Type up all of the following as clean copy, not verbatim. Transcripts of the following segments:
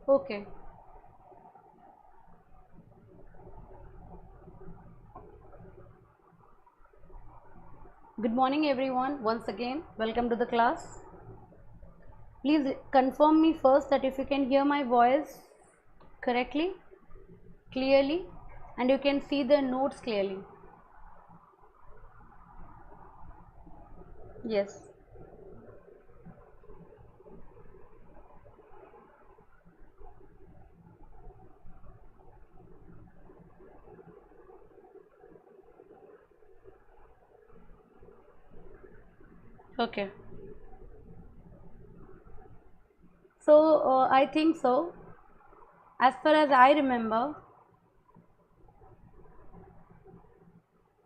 Okay. Good morning everyone. Once again, welcome to the class. Please confirm me first that if you can hear my voice correctly, clearly, and you can see the notes clearly. Yes. Okay. So I think so. As far as I remember,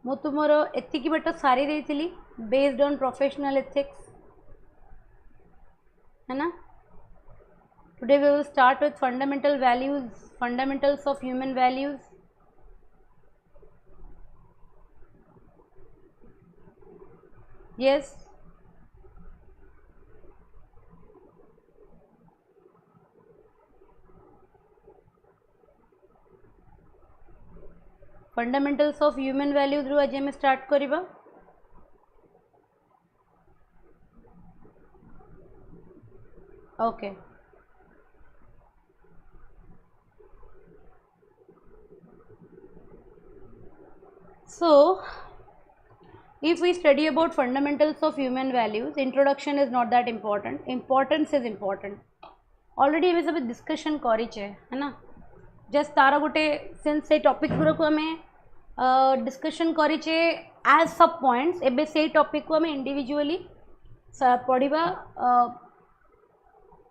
ମୁଁ ତୁମର ଏତିକି ବାଟ ସାରି ଦେଇଥିଲି based on professional ethics, है ना? Today we will start with fundamental values, fundamentals of human values. Yes. Fundamentals of human values रू आज हम start करिबा. Okay. So if we study about fundamentals of human values, introduction is not that important, importance is important. Already हमें सब discussion करिचे है ना, just तारा गोटे since से topic गुरा को हमें discussion करिचे as sub points, एबे से topic को हमें individually पढ़िबा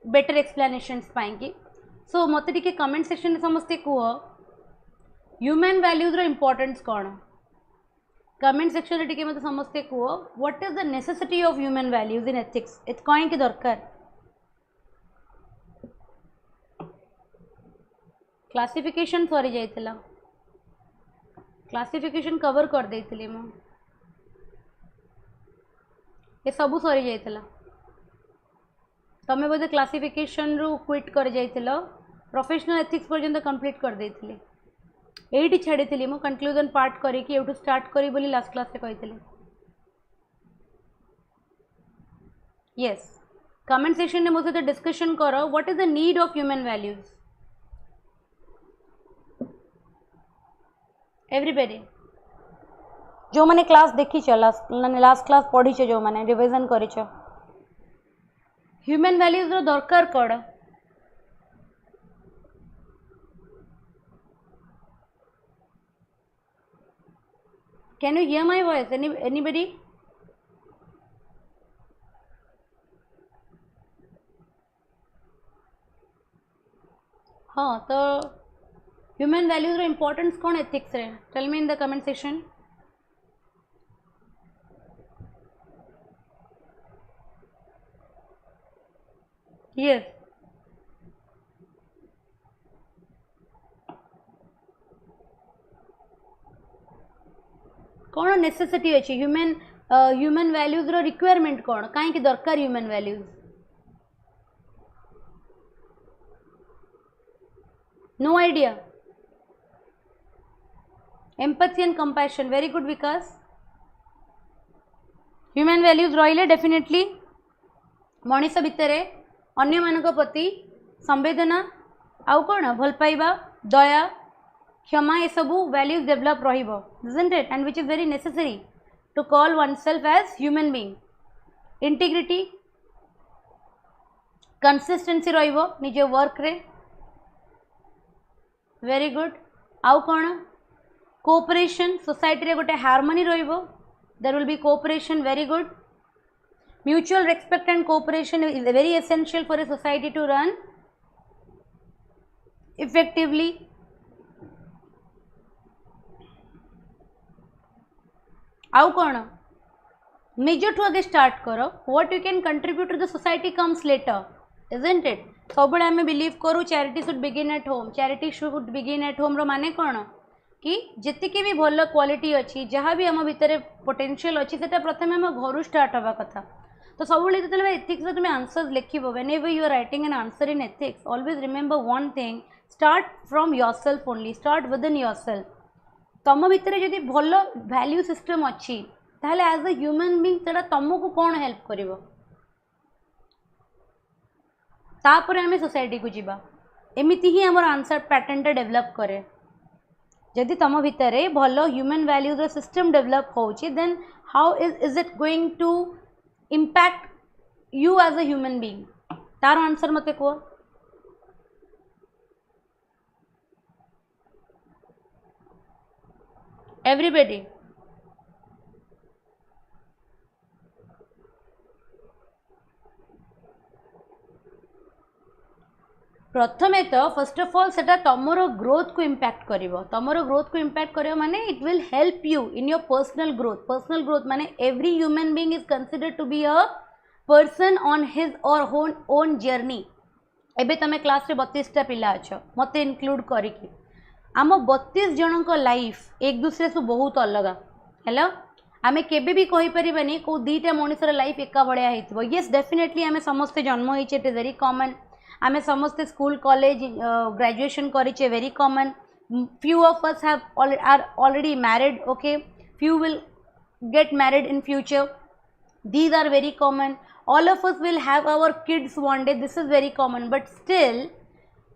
better explanations पाएंगे. So मते टिके comment section में समझते कुआ human values रो importance कौन? कमेंट सेक्शन रे मत समझते को what is the necessity of human values in ethics एत कहीं की दरकार क्लासिफिकेशन सरी जाइतिला क्लासिफिकेशन कवर कर देइतिली मो ये सब सरी जाइतिला तमे बोधे क्लासिफिकेशन रु क्विट कर जाइतिलो प्रोफेशनल एथिक्स पर्यंत कंप्लीट कर देइतिली एटी छाड़ी मो कंक्लूजन पार्ट करके एठू स्टार्ट करी बोली लास्ट क्लास रे कहितले. यस कमेंट सेक्शन में मो सहित डिस्कशन करो what is the need of human values everybody जो माने क्लास देखी छ लास्ट क्लास पढ़ी छ जो माने रिवीजन करी छ ह्यूमन वैल्यूज रो दरकार कड़ Can you hear my voice? Anybody? हाँ तो human values रो importance कौन ethics रे? Tell me in the comment section. Yes. कौन नेसेसिटी अच्छी ह्यूमन वैल्यूज रो रिक्वायरमेंट कौन कहीं की दरकार human values no idea empathy and compassion very good विकास ह्यूमन वैल्यूज रहिले डेफिनेटली मनीष भितर अन्य मानक प्रति संवेदना आउ कौन भल पाइबा दया क्षमा ये सब वैल्यूज डेवलप रहिबो isn't it and which is very necessary to call oneself as human being. integrity consistency रहिबो निजे वर्क रे very good आउ कोन cooperation society रे गोटे harmony रहिबो there will be cooperation very good mutual respect and cooperation is very essential for a society to run effectively. आउ कौन निज ठू आगे स्टार्ट करो what you can contribute to the society comes later isn't it सब आम believe करूँ charity should begin at home charity should begin at home रो माने कौन कि जितकी भी भल क्वालिटी अच्छी जहाँ भी आम भितर पोटेंशियल अच्छी से प्रथम आम घर स्टार्ट हवा कथा तो सब जो एथिक्स तुम आंसर्स लिख whenever you are writing an answer in ethics always remember one thing start from yourself only start within yourself तुम भितर जदि भल वैल्यू सिस्टम अच्छी ताहले एज अ ह्यूमन बीइंग सेटा तुमको कौन हेल्प करिवो तापर आम सोसाइटी को जीवा एमती ही आमर आंसर पैटर्न डेवलप करे जदि तुम भितर भल ह्यूमन वैल्यूज सिस्टम डेवलप होची then how is it going to impact you as a human being तार आंसर मते कह एवरीबॉडी प्रथमे तो फर्स्ट ऑफ ऑल सेटा तमरो ग्रोथ को इम्पैक्ट करिवो तमरो ग्रोथ को इम्पैक्ट करिवो माने it will help you in your personal growth माने every human being is considered to be a person on his or own journey एबे तमे क्लास रे 32 टा पिला अछ मते इंक्लूड करिकि आम 32 जन को लाइफ एक दूसरे से बहुत अलग हेलो आमे केबे भी कहि परिबानी को दीटा मनुष्यर लाइफ एका भड़िया हेतिबो यस डेफिनेटली आमे समस्त जन्म होइचे इट इज वेरी कॉमन आमे समस्त स्कूल कॉलेज ग्रेजुएशन करिचे very common few of us have are already married okay few will get married in future these are very common all of us will have our kids one day this is very common but still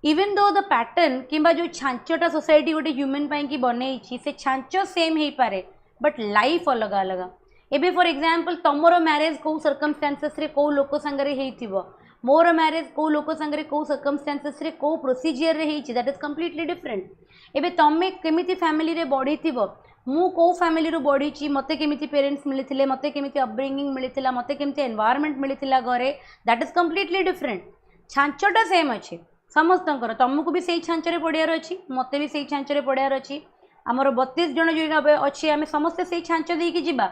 even though the pattern किंबा जो छांचटा society गोटे human पाई की बनई से छांच same हो पारे but life अलग अलग एबे फॉर एग्जांपल तमरो मैरिज को सर्कमस्टेंसेस रे को लोक संगरे हेइथिबो मोर मैरिज को लोक संगरे को सर्कमस्टेंसेस रे को प्रोसीजर रे हेइछि दैट इज कंप्लीटली डिफरेंट एबे तमे केमिति फैमिली रे बढ़ीथिबो मु को फैमिली रो बढ़ी मते केमिति पेरेंट्स मिलिथिले मते केमिति अपब्रिंगिंग मिलिथिला मते केमिति एनवायरनमेंट मिलिथिला घरे दैट इज कंप्लीटली डिफरेंट छांचटा सेम अछि समस्तंकर तुमको भी सही छांचरे पड़ियार अच्छी मते भी सही छांचरे पड़ियार अच्छी आमर 32 जन जो अच्छी आम समस्ते सही छांच देकी जीवा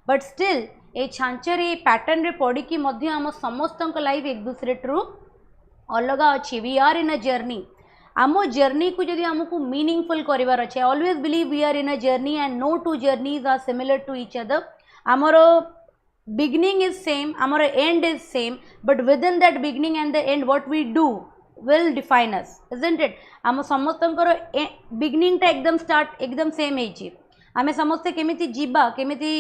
बट स्टिल ए छांचरे पैटर्न रे पड़ी मध्य आम समस्त लाइफ एक दूसरे टू अलग अच्छी we are in a journey आम जर्नी को जब आमको मीनिंगफुल करार अच्छे always believe we are in a journey and no two journeys are similar to each other आमर बिगिनिंग इज सेम आमर end is same but within that beginning and the end what we do will define us isn't it आम समस्तंकर beginning टा एकदम start एकदम same है आमे समस्ते केमिति जीवा केमिति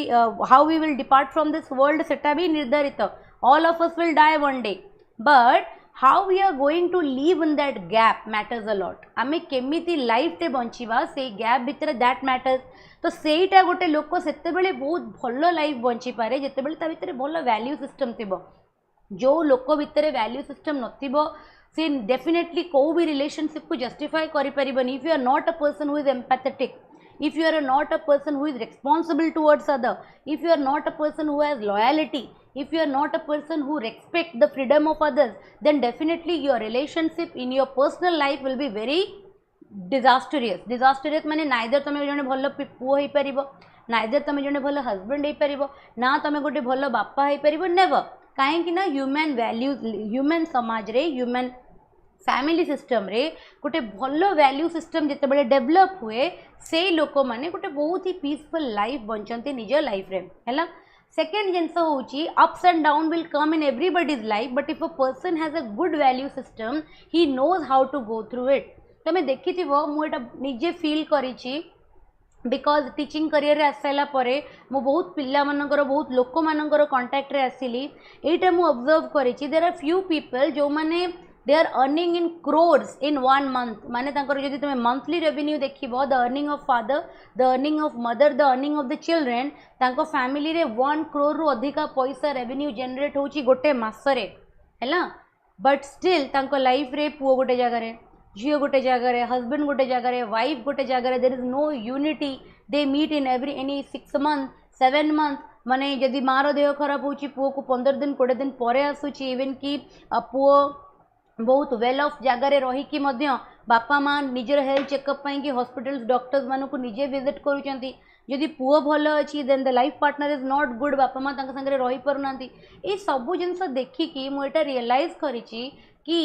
how we will depart from this world सेटा भी निर्धारित all of us will die one day but how we are going to live in that gap matters a lot आमे केमिति लाइफ टे बंचिबा से गैप भितर दैट मैटर्स तो सेटा गोटे लोक सेते बेले बहुत भलो लाइफ बंची पारे जेते बेले ता भितर भलो वैल्यू सिस्टम थिबो जो लोक भितर वैल्यू सिस्टम नथिबो से डेफिनेटली को भी रिलेशनशिप को जस्टिफाई करि परिबनी if you are not a person who is empathetic if you are not a person who is responsible towards other if you are not a person who has loyalty if you are not a person who respect the freedom of others then definitely your relationship in your personal life will be very disastrous माने neither तुम जने भल पुओ हो पारिबो neither तुम जने भल husband हो पारिबो ना तुम गोटे भल बापा हो पारिबो नेवर कहीं ना ह्यूमन वैल्यूज ह्यूमन समाज रे ह्यूमन फैमिली सिस्टम रे गोटे भल वैल्यू सिस्टम जिते बड़े डेवलप हुए से लोक माने गोटे बहुत ही पीसफुल लाइफ बंचते निज लाइफ रे हैला सेकेंड जिनस होची ups and down will come in everybody's life but if a person has a good value system he knows how to go through it तमे देखिथिबो मु एटा निजे फील करिछि बिकज टीचिंग करियर आसाला परे मु बहुत पिला मानकर बहुत लोक मानकर कांटेक्ट रे आसिली एटा मु ऑब्जर्व करिछि देयर आर फ्यू पीपल जो माने they are earning in crores in 1 month माने तांकर जदि तुम मंथली रेवेन्यू देखिबो the earning of father the earning of mother the earning of the children तांको फैमिली रे 1 crore रु अधिका पैसा रेवेन्यू जनरेट होची गोटे मासरे हैला बट स्टिल तांको लाइफ रे पुओ गोटे जगह रे झियो गोटे जगह रे हस्बैंड गोटे जगह रे वाइफ गोटे जगह रे there is no unity they meet in any 6 month 7 month माने जदि मार देह खराब होची पुओ को 15 दिन 20 दिन परे आसुची इवन की पुओ बहुत वेल ऑफ जगार रहीकि बापा माँ निजर हेल्थ चेकअप कि हॉस्पिटल्स डॉक्टर्स मानक निजे विजिट करुँच जदि पुओ भल अच्छी then the life partner is not good बापा माँ सागर रही पारना ये सब जिनस देखिकी मुझे रियलाइज करी कि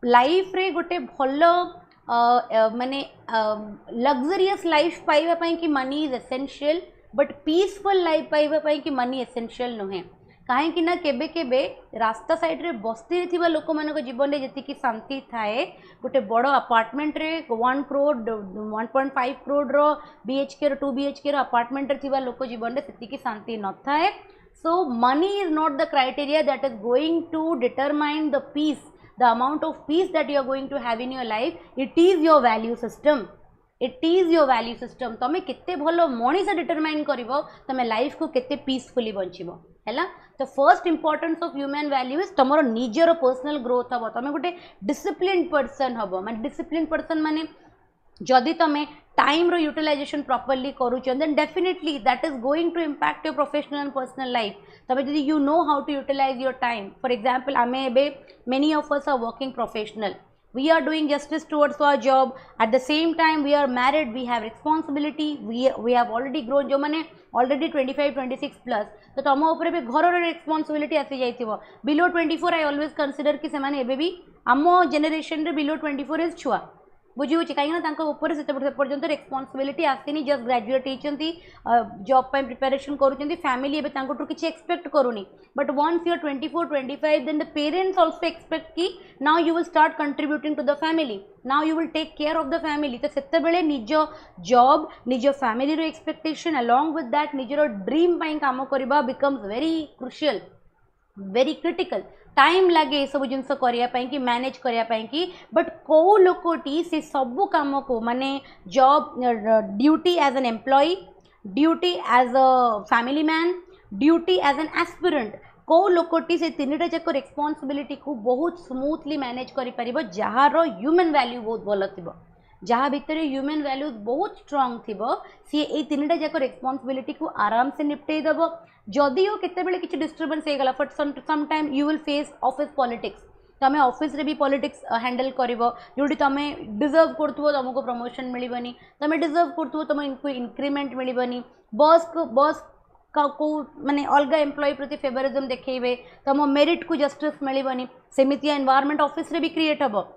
लाइफ रे गोटे भल माने लग्जरियस लाइफ पाइबा कि money is essential but peaceful life पाइबा कि मनी एसेंशियल नुहे कहीं ना केबे केबे रास्ता साइड रे बस्ती थिबा लोक मानक जीवन रे जति की शांति थाए गोटे बड़ अपार्टमेंट रे 1 करोड़ 1.5 करोड़ रो BHK रो 2 BHK रो अपार्टमेंट रे थिबा लोक जीवन रे जति की शांति न थाए. So money is not the criteria that is going to determine the peace, the amount of peace that you are going to have in your life. It is your value system. It is your value system. तमे केते भलो Manish determine करिवो तमे life को केते peacefully बंचिबो हैला. तो first importance of human value is तमरो निजर पर्सनल ग्रोथ हबो. तमे गोटे डिसिप्लिन पर्सन हबो. माने डिसिप्लिन पर्सन माने जदि तमे टाइम रो यूटिलाइजेशन प्रॉपर्ली करूछ then definitely that is going to impact your professional and personal life. तबे जदि you know how to utilize your time. For example आमे एबे many of us are working professional. We are doing justice towards our job. At the same time, we are married. We have responsibility. We have already grown. जो माने already 25-26 plus. तो तम ऊपर भी घर रे responsibility आसी जाई थिबो. Below 24, I always consider कि से माने एबे भी आमो generation रे below 24 is छुआ. बुझी होची काई ना तांको ऊपर से पर्यंत रेस्पॉन्सिबिलिटी आसीनी. जस्ट ग्रेजुएट होचंती जॉब पे प्रिपरेशन करूचंती. फैमिली एबे तांको किछि एक्सपेक्ट करूनी. But once you are 24-25 then the parents also expect कि now you will start contributing to the family. Now you will take care of the family. तो सेते बेले निज जॉब निज फैमिली रो एक्सपेक्टेशन अलोंग विथ दैट निजर ड्रीम पई काम करबा becomes very crucial, very critical. Time लगे सब जिनस करने कि मैनेज करने कि. बट कौ लोकटी से सबू कम को माने job duty as an employee, duty as a family man, duty as an aspirant, कौ लोकटी से तीनटा जाक रेस्पॉन्सिबिलिटी को बहुत स्मूथली मैनेज कर जार ह्यूमन वैल्यू बहुत भल थी, जहाँ भितर ह्यूमन वैल्यूज बहुत स्ट्रॉन्ग थी सी ए तीनटा जाक रेस्पॉन्सिबिलिटी को आराम से निपटे दब. जदिओ केतेबेले किछि डिस्टर्बेंस हो गला for some time you will face office politics. तमें ऑफिस रे भी पॉलिटिक्स हैंडल करिवो. जोटी तमें डिजर्व करथुवो तुमको प्रमोशन मिलिबनी. तमें डिजर्व करथुवो तुमको इंक्रीमेंट मिलिबनी. बॉस को माने अलग एम्प्लॉय प्रति फेवरिज्म देखैबे. तुम मेरिट को जस्टिस मिलिबनी. सेमितिया एनवायरनमेंट ऑफिस रे भी क्रिएट हबो.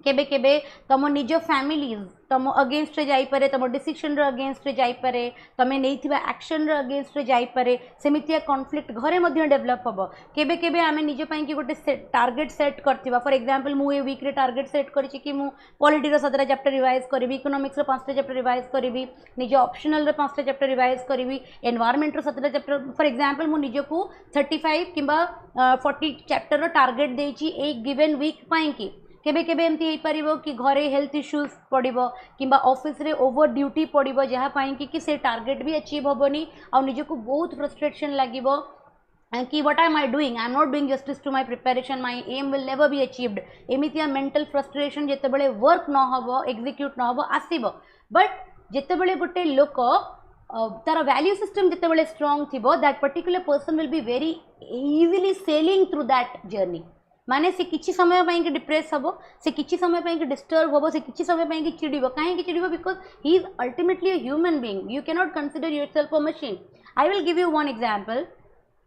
केबे केबे तुम निज फैमिली तुम अगेंस्ट रे जाई पारे, तुम डिसीजन रे अगेंस्ट रे जाई पारे, तुम नैथिबा एक्शन रे अगेंस्ट रे जाई पारे. सेमितिया कॉन्फ्लिक्ट घरे मध्ये डेवलप हबो. केबे केबे आमे निज पई कि गोटे टारगेट सेट करथिबा. फॉर एग्जांपल मु ए वीक रे टारगेट सेट करिछि कि मु पॉलिटी रो 17 चैप्टर रिवाइज करिवि, इकोनॉमिक्स रो 5टा चैप्टर रिवाइज करिवि, निज ऑप्शनल रो 5टा चैप्टर रिवाइज करिवि, एनवायरनमेंट रो 17 चैप्टर. फॉर एग्जांपल मु निज को 35 किंबा 40 चैप्टर रो टारगेट देछि एक गिवन वीक पई कि. केबे केबे एमती हो पारिबो कि घरे हेल्थ इश्यूज पड़िबो किंबा ऑफिस रे ओवर ड्यूटी पड़िबो जहाँ पाई कि से टारगेट भी अचीव होबनी आ निजको बहुत फ्रस्ट्रेशन लागिबो कि what am I doing, I am not doing justice to my preparation, my aim will never be achieved. एमितिया मेंटल फ्रस्ट्रेशन जेतेबेले वर्क न होबो, एग्जीक्यूट न होबो आसीबो. बट जेतेबेले गोटे लोक तार वैल्यू सिस्टम जेतेबेले स्ट्रांग थिबो that particular person will be very easily sailing through that journey. माने से किछि समय पाई कि डिप्रेस हबो, से किछि समय पाई कि डिस्टर्ब हबो, से किछि समय पाई कि चिड़िबो. काहे कि चिड़िबो? Because he is ultimately a human being. You can not consider yourself a machine. I will give you one example.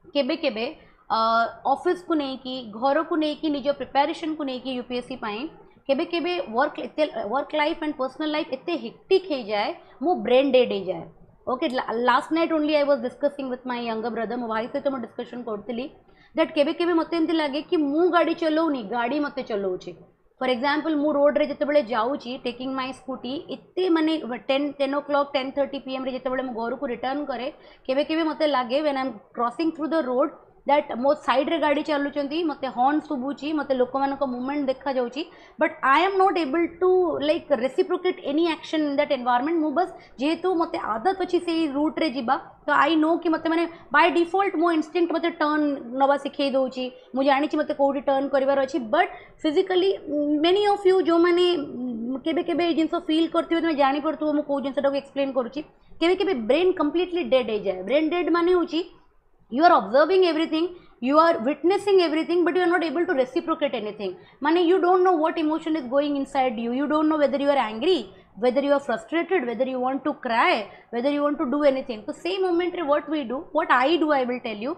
केबे केबे ऑफिस को नहीं कि घर को नहीं कि निज प्रिपरेशन को नहीं कि यूपीएससी पाई केबे केबे work life and personal life एते हेक्टिक हो जाए, मो ब्रेन डेड हो जाए. Okay, last night only I was discussing with my younger brother. मो भाई सहित मुझे डिस्कशन करती दैट केबे केबे मते एमती लगे कि मु गाड़ी चलाऊनी, गाड़ी मते चलाऊची. फॉर एग्जांपल मु रोड रे जते बेले जाऊची टेकिंग माय स्कूटी एते माने 10 o'clock 10:30 PM रे जते बेले मु घर को रिटर्न करे केबे केबे मते लागे when I am crossing through the road that मो साइड रे गाड़ी चलुचंती, मते हॉर्न सुबुची, मते लोक मानक मूवमेंट देखा जाउची. But I am not able to like reciprocate any action in that environment. मु बस जेहेतु मते आदत अछि से रूट रे जिबा तो आई नो कि मते माने बाय डिफॉल्ट मो इंस्टिंक्ट मते टर्न नवा सिखै दउची. मु जानि छि मते कोडी टर्न करिवार अछि. But physically many of you जो माने केबे केबे जिंस फील करथिबे तमे जानि परथु मु को जिंसटा को एक्सप्लेन करूची. केबे केबे ब्रेन कंप्लीटली डेड हो जाए. ब्रेन डेड माने होची you are observing everything, you are witnessing everything, but you are not able to reciprocate anything. Mane you don't know what emotion is going inside you. You don't know whether you are angry, whether you are frustrated, whether you want to cry, whether you want to do anything. So same moment what we do, what I do, I will tell you.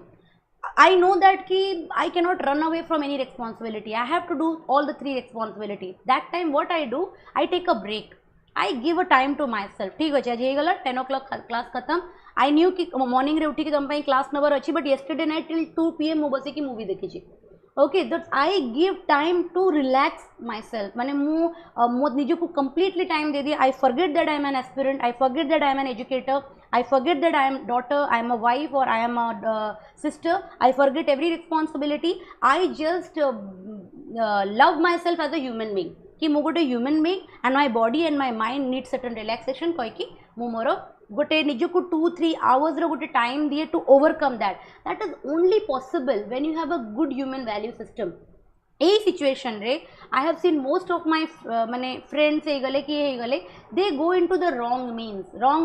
I know that ki I cannot run away from any responsibility. I have to do all the 3 responsibilities. That time what I do, I take a break. I give a time to myself ठीक अच्छे आज होगा 10 o'clock class खत्म I knew कि morning रे उठिक तुम class नबर अच्छी but yesterday night till 2 PM मु बस मूवी देखी okay that I give time to relax my self माने मो निजको कम्प्लीटली टाइम दे दी I forget that I am an aspirant I forget that I am an educator I forget that I am daughter, I am a wife or I am a sister. I forget every responsibility. I just love myself as a human being. कि मु गोटे human being and my body and my mind need certain relaxation कहीकि मु मोर गोटे निजको 2-3 hours रो गोटे time दिए to overcome that is only possible when you have a good human value system यही सिचुएशन रे I have seen most of my माने friends हे गले कि हे गले they go into the wrong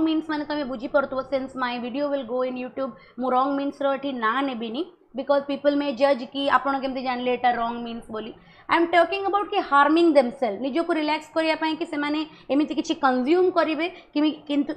means माने तमे बुझी परतो since my video will go in YouTube मु रॉन्ग मीन्स रो एठी ना नेबिनी बिकॉज पीपल मे जज कि आपण केमती जानले एटा रॉन्ग मीन्स बोली आई एम टॉकिंग अबाउट कि हार्मिंग देमसेल्फ निजो को रिलैक्स करिया पई कि सेमाने एमिति किछि कंज्यूम करिवे किंतु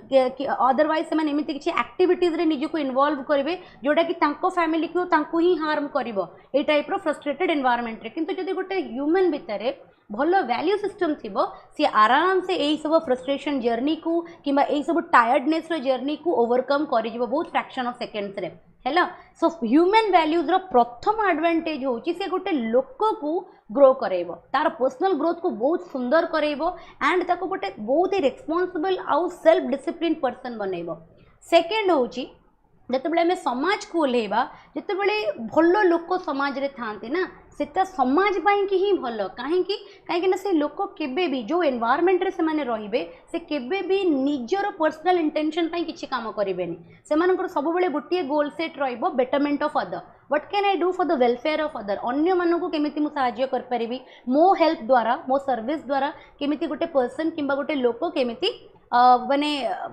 अदरवाइज सेमाने एमिति किछि एक्टिविटीज रे निजो को इन्वॉल्व करिवे जोटा कि तांको फैमिली को तांको ही हार्म करिवो ए टाइप रो फ्रस्ट्रेटेड एनवायरनमेंट रे किंतु जदि गोटे ह्यूमन भितरे भल वैल्यू सिस्टम थी सी आराम से यही सब फ्रस्ट्रेशन जर्नी को कि सब टायर्डनेस जर्नी को ओवरकम कर बहुत फ्रैक्शन ऑफ सेकेंड्स रे है सो ह्यूमन वैल्यूज रो प्रथम एडवांटेज होची से गोटे लोक को ग्रो करेबो तार पर्सनल ग्रोथ को बहुत सुंदर करेबो एंड ताको गोटे बहुत ही रेस्पॉन्सिबल आउ सेल्फ डिसिप्लिन पर्सन बनेबो सेकेंड होची जिते आम समाज को ओल्हेबा जिते भल लोक समाज रे थांती ना सेटा समाज पाई कि ही भल कहीं से लोक केबे भी जो एनवायरनमेंट रे से माने रहिबे से केबे भी निजर पर्सनल इंटेंशन पाई किछि काम करिवेनी से मानकर सब बेले गोटिए गोल सेट रहिबो betterment of other what can I do for the welfare of other अन्य मानक केमिति मु सहाय्य कर परिबी मो हेल्प द्वारा मो सर्विस द्वारा केमिति गोटे पर्सन किंबा गोटे लोक केमिति माने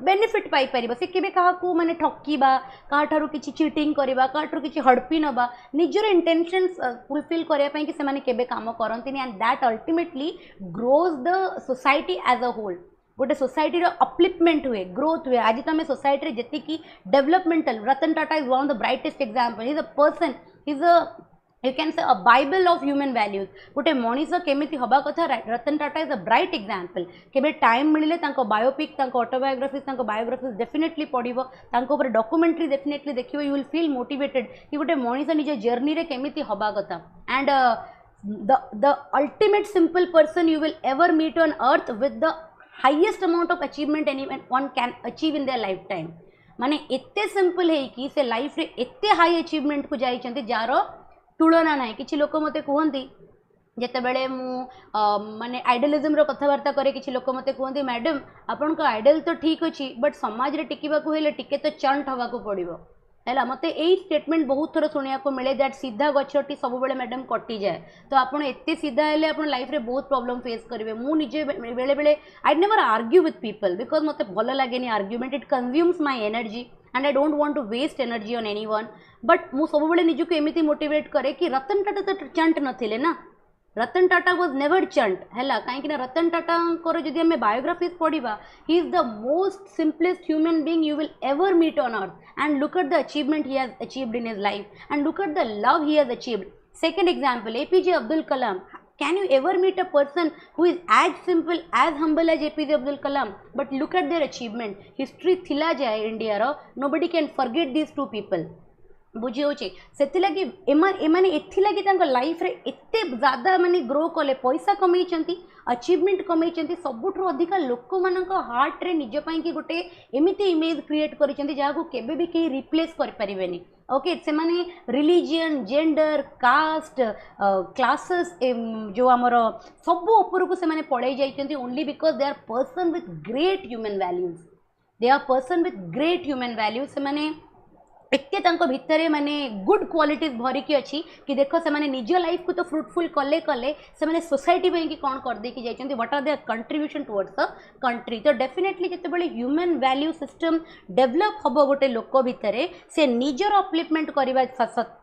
बेनिफिट पाई परिबो से केबे काहा को माने ठकीबा काहा ठारू किछि चीटिंग करबा काहा ठारू किछि हड़पी नबा निजर इंटेंशंस फुलफिल करिया पई कि से माने केबे काम करंतिनी and that ultimately grows the society as a whole गोटे सोसाइटी अपलिफ्टमेंट हुए ग्रोथ हुए आज तो आम सोसाइटी जी की developmental Ratan Tata is one of the brightest example he is a person he is a you can say a bible of human values गोटे मनीष केमिति हवा कथा Ratan Tata is a bright example केबे टाइम मिले बायोपिक ऑटोबायोग्राफीज बायोग्राफीज डेफिनेटली पढ़ो तांको documentary definitely देखिए यू विल फील मोटिवेटेड कि गोटे मनीष निज जर्नी रे केमिति हवा कथा and the ultimate simple person you will ever meet on earth with the highest amount of achievement anyone can achieve in their lifetime माने एते सिंपल है कि से लाइफ रे एते हाई अचीवमेंट को जाई चंती जार तुलना ना किसी लोक मते कहती जिते बड़े माने आइडलिज्म रो कथबार्ता करे किसी लोक मते कहती मैडम आपन को आइडल तो ठीक अच्छी बट समाज रे टिकिबा को हेले टिके तो चंट हवा को पड़िबो है मत यही स्टेटमेंट बहुत थर शुणा को मिले दैट सीधा गछटी सब बेले मैडम कटि जाए तो आपड़ एत सीधा हेल्ले आप लाइफ रे बहुत प्रॉब्लम फेस करेंगे मुझे बेले बेले I never argue with people because मत भल लगे argument it consumes my energy and I don't want to waste energy on anyone but मु सब बेले निजको एमिति मोटिवेट करे कि रतन टाटा तो चंट नथिले ना रतन टाटा वाज नेवर चंट है कहीं रतन टाटा जदि आम बायोग्राफीज पढ़ा he is the most simplest human being you will ever meet on earth and look at the achievement he has achieved in his life and look at the love he has achieved second example APJ Abdul Kalam can you ever meet a person who is as simple as humble as APJ Abdul Kalam but look at their achievement history thila jae India ro nobody can forget these two people बुझी हो से एमाने एथिलागी life रे एते ज़्यादा माने grow कले पैसा कमई अचीवमेंट कमई सबुठु अधिका लोक मान हार्ट रे निज पाई कि गोटे एमिति इमेज क्रिएट करिसेंती जाको केबे भी कहीं रिप्लेस कर परिबेनी ओके से माने रिलीजियन जेंडर कास्ट क्लासेस जो आमर सब ऊपर को से माने पढ़ाई जाइछंती only because they are person with great human values they are person with great human values से माने एते तांको भितरे माने गुड क्वालिटीज भरिकी अच्छी कि देख से माने निज लाइफ को तो फ्रुटफुल कले कले से माने सोसाइटी में कि कौन कर देकी जाइछंती what are their contribution towards the country तो डेफिनेटली जते बळे ह्यूमन वैल्यू सिस्टम डेवलप हबो गोटे लोक भितरे से निजर अपलिफ्टमेंट करबा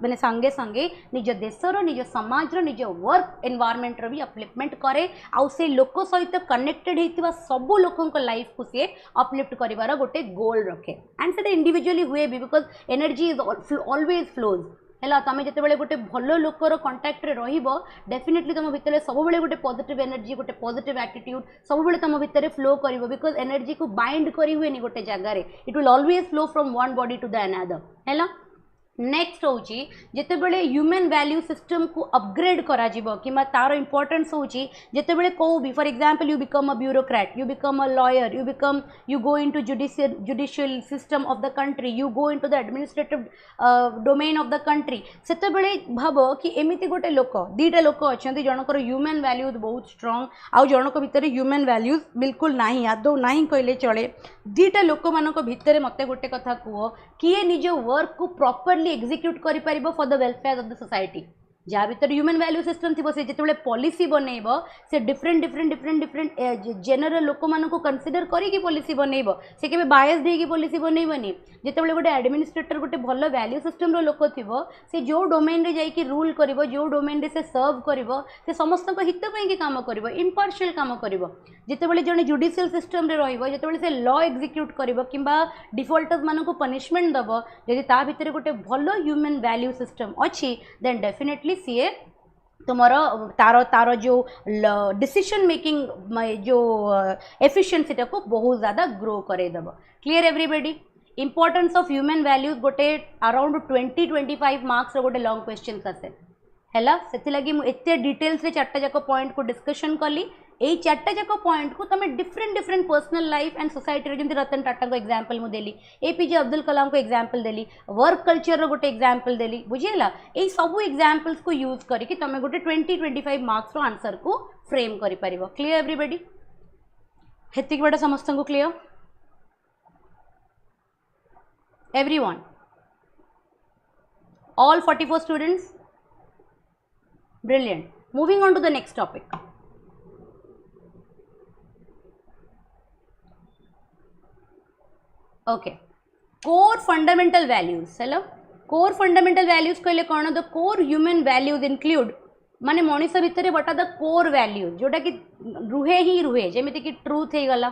माने संगे संगे निज देशर निज समाजर निज वर्क एनवायरनमेंट रो भी अपलिफ्टमेंट करे आउ से लोक सहित कनेक्टेड हेतिबा सब लोकन लाइफ को से अपलिफ्ट करिवार गोटे गोल रखे एंड से इंडिविजुअली हुए भी because energy is always flows है तुम जिते गोटे भल लोकर कंटाक्ट रे रहिबो डेफिनेटली तुम भितर सब बेले गोटे पॉजिटिव एनर्जी गोटे पॉजिटिव एटीट्यूड सब बेले तुम भितर फ्लो करिवो बिकॉज एनर्जी को बाइंड करी हुएनी गोटे जगार it will always flow from one body to the another है नेक्स्ट हूँ जितेबले ह्यूमन वैल्यू सिस्टम को अपग्रेड करा जिवो कि तार इंपोर्टेंस हूँ जितेबले कौ भी for example you become a bureaucrat you become a lawyer you go into judicial system of the country you go into the administrative domain of the country सेतेबेले भाव कि एमिति गोटे लोक दीटा लोक अच्छा जनकर ह्यूमन वैल्यूज बहुत स्ट्रांग आउ जनक भितर ह्यूमन वैल्यूज बिल्कुल नाही आदौ नाही कहले चले दीटा लोक मानक भितर मते गोटे कथा कह किए निज वर्क को प्रॉपर्ली एक्जिक्यूट करि परिबो for the welfare of the society जहाँ भीतर ह्यूमन वैल्यू सिस्टम थी से जिते पॉलिसी बनइब से different different different different general लोक मान कंसीडर करी पॉलिसी बनइब से केबे बायस्ड होगी पॉलिसी बनइबनी जिते गोटे एडमिनिस्ट्रेटर गोटे भल वैल्यू सिस्टम रो लोक थी से जो डोमेन रे जाइए रूल करिवो जो डोमेन रे से सर्व करिवो से समस्त हित पे काम करिवो इम्पार्शियल काम करिवो जिते जड़े जुडिशियल सिस्टम रे रहिबो जिते से लॉ एक्जिक्यूट करिवो किंबा डिफॉल्टर्स मान को पनिशमेंट दबो यदि ता भितर गोटे भल ह्यूमन वैल्यू सिस्टम अच्छी देन डेफिनेटली सीए तुमर तार तार जो डिसीजन मेकिंग जो एफिशिएंसी को बहुत ज़्यादा ग्रो करेदेव clear everybody importance of human values गोटे अराउंड 20-25 मार्क्स गोटे लॉन्ग क्वेश्चन आसे है लगी मुझे डिटेल्स रे चार्टा जाक पॉइंट को डिस्कशन कली यही चार्टा जाक पॉइंट को तुम different different personal life and society जमी रतन टाटा को एग्जांपल मुझे देली एपीजे अब्दुल कलाम को एग्जांपल देली वर्क कल्चर रो गोटे एग्जांपल देली बुझीला यही सब एग्जांपल्स को यूज करके तुम गोटे 20-25 मार्क्स रो आंसर को फ्रेम करि परिबो क्लियर एवरीबॉडी हेतिक बड़ा समस्त को clear everyone all 44 students brilliant moving on to the next topic okay core fundamental values hello core fundamental values कहले कौन the core human values include माने मनीष भितर what are the core values जोटा कि रुहे ही रुहे जेमिति कि ट्रूथ हे गला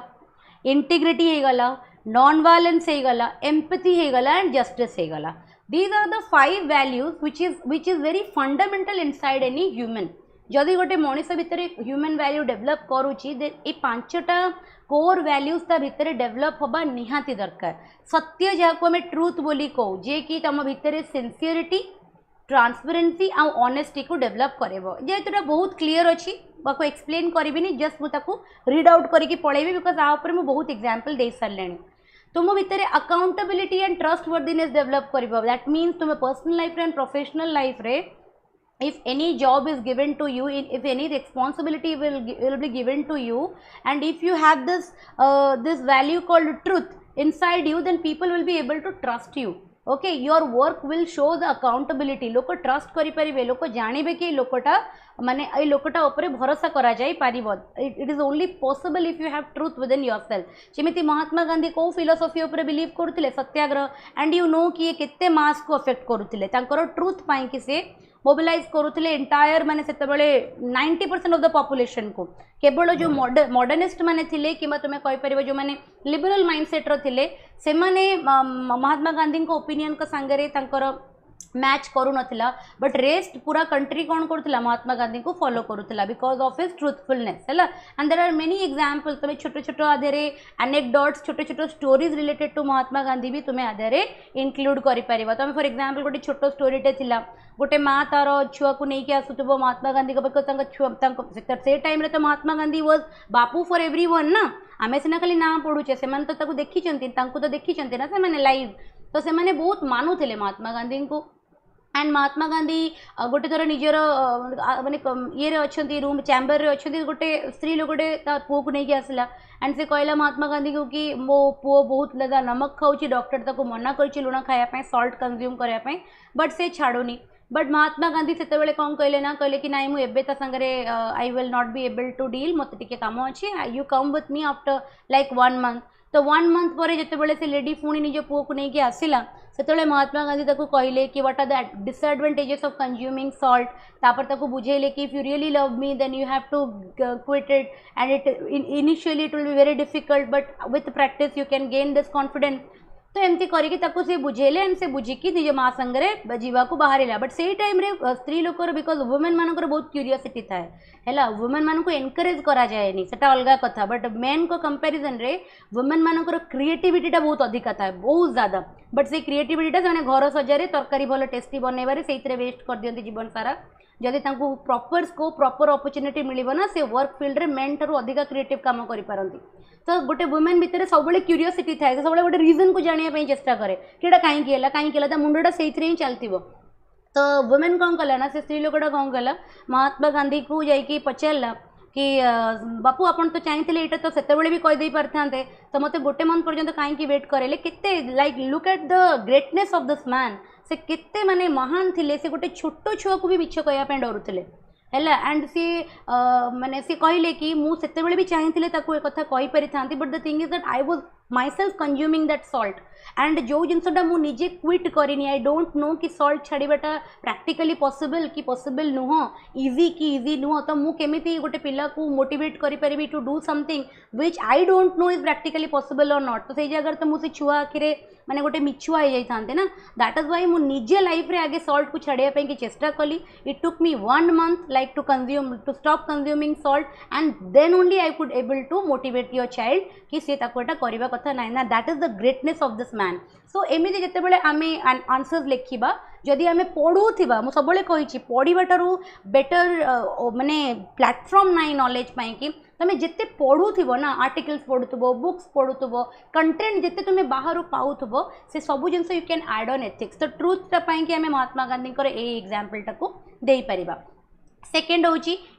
इंटीग्रिटी हे गला non violence हे गला एम्पैथी हे गला एंड जस्टिस हे गला these are the 5 values which is very fundamental inside any human जदि गोटे मनीष भितर ह्यूमन वैल्यू डेवलप करुच्ची देन ये 5टा कोर वैल्यूज ता भितर डेवलप होबा निहाती दरकार सत्य जहाँ को आम ट्रूथ बोली कहू जे कि तुम भितर सिंसियरिटी ट्रांसपेरेंसी आ ऑनेस्टी को डेवलप करेबो जेहेतुटा बहुत क्लीयर अच्छी बाको एक्सप्लेन करिबिनी जस्ट मुझे रीड आउट करके पढ़ेबी बिकज आ ऊपर मुझे बहुत एग्जांपल दे सारे तुम भितर accountability and trust worthiness develop करिबो दैट मीन्स तुम personal life and professional life रे if any job is given to you if any responsibility will be given to you and if you have this value called truth inside you then people will be able to trust you okay your work will show the accountability लोक trust करि परिबे लोक जानिबे कि लोकटा माने ए लोकटा ऊपर भरोसा करा जाय पारिबो it is only possible if you have truth within yourself जेमिति महात्मा गांधी को फिलोसॉफी ऊपर बिलीव करथिले सत्याग्रह एंड यू नो कि केते मास को अफेक्ट करथिले तांकर ट्रूथ पाई कि से मोबिलाइज करुले एंटायर माने सेतेबेले 90% ऑफ द पॉपुलेशन को केवल जो मॉडर्निस्ट माने थिले किबा तुमे कहि परिबो जो माने लिबरल माइंडसेट रो थिले से माने महात्मा गांधी को ओपिनियन को संगरे तांकर मैच करू नथिला बट रेस्ट पूरा कंट्री कौन करुला महात्मा गांधी को फॉलो करुला बिकॉज ऑफ हिज ट्रूथफुलनेस है and there are many examples तुम्हें छोटे छोटे आधे एनेक्डोट्स छोटे छोटे stories related to Mahatma Gandhi भी तुम्हें आधे इनक्लूड कर तुम फॉर एग्जांपल गोटे छोट स्टोरीटे थिला गोटे माँ तार छुआ को लेकिन आसुव महात्मा गांधी छुआ से टाइम रे तो Mahatma Gandhi was Bapu for everyone ना आमे सिना खाली ना पढ़ुचे से तो देखी तो देखी ना से लाइव तो से बहुत मानुले महात्मा गांधी को एंड महात्मा गांधी गोटे थर निजर माने ये अच्छा रूम चैम्बर रे अच्छा गोटे स्त्री लोकटे पुओ को लेकिन आसला एंड से कहला महात्मा गांधी को कि मो पुओ बहुत ज़्यादा नमक खाऊँ डॉक्टर ताको मना कर लुण खायापी सल्ट कंज्यूम करने बट से छाड़ुनी बट महात्मा गांधी से कौन कहले ना कहले कि नाई मुझे संगे I will not be able to deal मत टे कम अच्छे you come with me after like 1 month तो 1 मंथ पर जिते से लेडी पुणी निज पुओ को लेकिन आसला से महात्मा गांधी ताको कहले कि what are the disadvantages of consuming salt तापर ताको बुझेले कि if you really love me then you have to quit it and it initially it will be very difficult but with practice you can gain this confidence तो एमती करके ताको से बुझेले and से बुझिकी निज माँ संगे जीवाकू बाहर बट से टाइम रे स्त्री लोकर बिकज वुमेन मानकर बहुत क्यूरियोसिटी थाए है वुमेन मान को एनकरेज करा जाएनी सेटा अलग कथा बट मेन को कंपैरिजन रे वुमेन मानकर क्रिएटिविटीटा बहुत अधिका थाए बहुत ज़्यादा बट से क्रिएटिविटीटा से घर सजारे तरकारी भल टेस्टी बनइबारे से वेस्ट कर दियंती जीवन सारा जदि तांको प्रॉपर स्कोप प्रॉपर अपॉर्चुनिटी मिलिबो ना से वर्क फील्ड रे मेन ठारू अधिका क्रिएटिव काम करि पारंती तो गोटे वुमेन भितर सब क्यूरियोसिटी थाए सब गोटे रीजन को जानिया चेष्टा करे कि कहीं मुंडा से ही चलती तो वुमेन कौन कला ना से स्त्री लोकटा कौन कला महात्मा गांधी को जाइए पचारा कि बापू आपन तो चाहिए यहाँ तो से भी कहीदे पारे तो मत गोटे मंथ पर्यंत कहीं वेट करेले केते like look at the greatness of this man से केते माने महान थिले से गोटे छोट छुआ को भी मिछ कहवाई डरुले है एंड सी माने सी कहले कि मुझे भी चाहिए कथा कही पारि था but the thing is that I was myself consuming that salt and जो जिनसटा मु निजे क्विट करनी आई डोंट नो कि सॉल्ट छाड़ाटा प्रैक्टिकली पॉसिबल कि पॉसिबल नुह इजी कि इजी नुह तो मु केमिति गोटे पिला को मोटिवेट करि परिबी to do something which I don't know is practically possible or not तो से जगह तो मुझे छुआ आखिरे माने गोटे मिछुआ हो जाते ना दैट इज वाई मु निजे लाइफ रे आगे सॉल्ट को छाड़िया पे कि चेष्टा कली it took me 1 month like to stop consuming salt and then only I could able to motivate your child कि सी ताको एटा करबा कथा ना ना that is the greatness of this man so एमती जिते आमे आंसर्स लिखा जदि आमे पढ़ुवा मुझे सब कही पढ़ाटारू बेटर माने प्लेटफॉर्म ना नॉलेज पाई कि तुम्हें जिते पढ़ुव ना आर्टिकल्स पढ़ुव बुक्स पढ़ुव कंटेंट जिते तुम्हें बाहर पाऊव से सब जिन you can add on ethics तो ट्रुथटा कि आमे महात्मा गांधी ए एग्जांपलटा को दे परिबा सेकेंड हूँ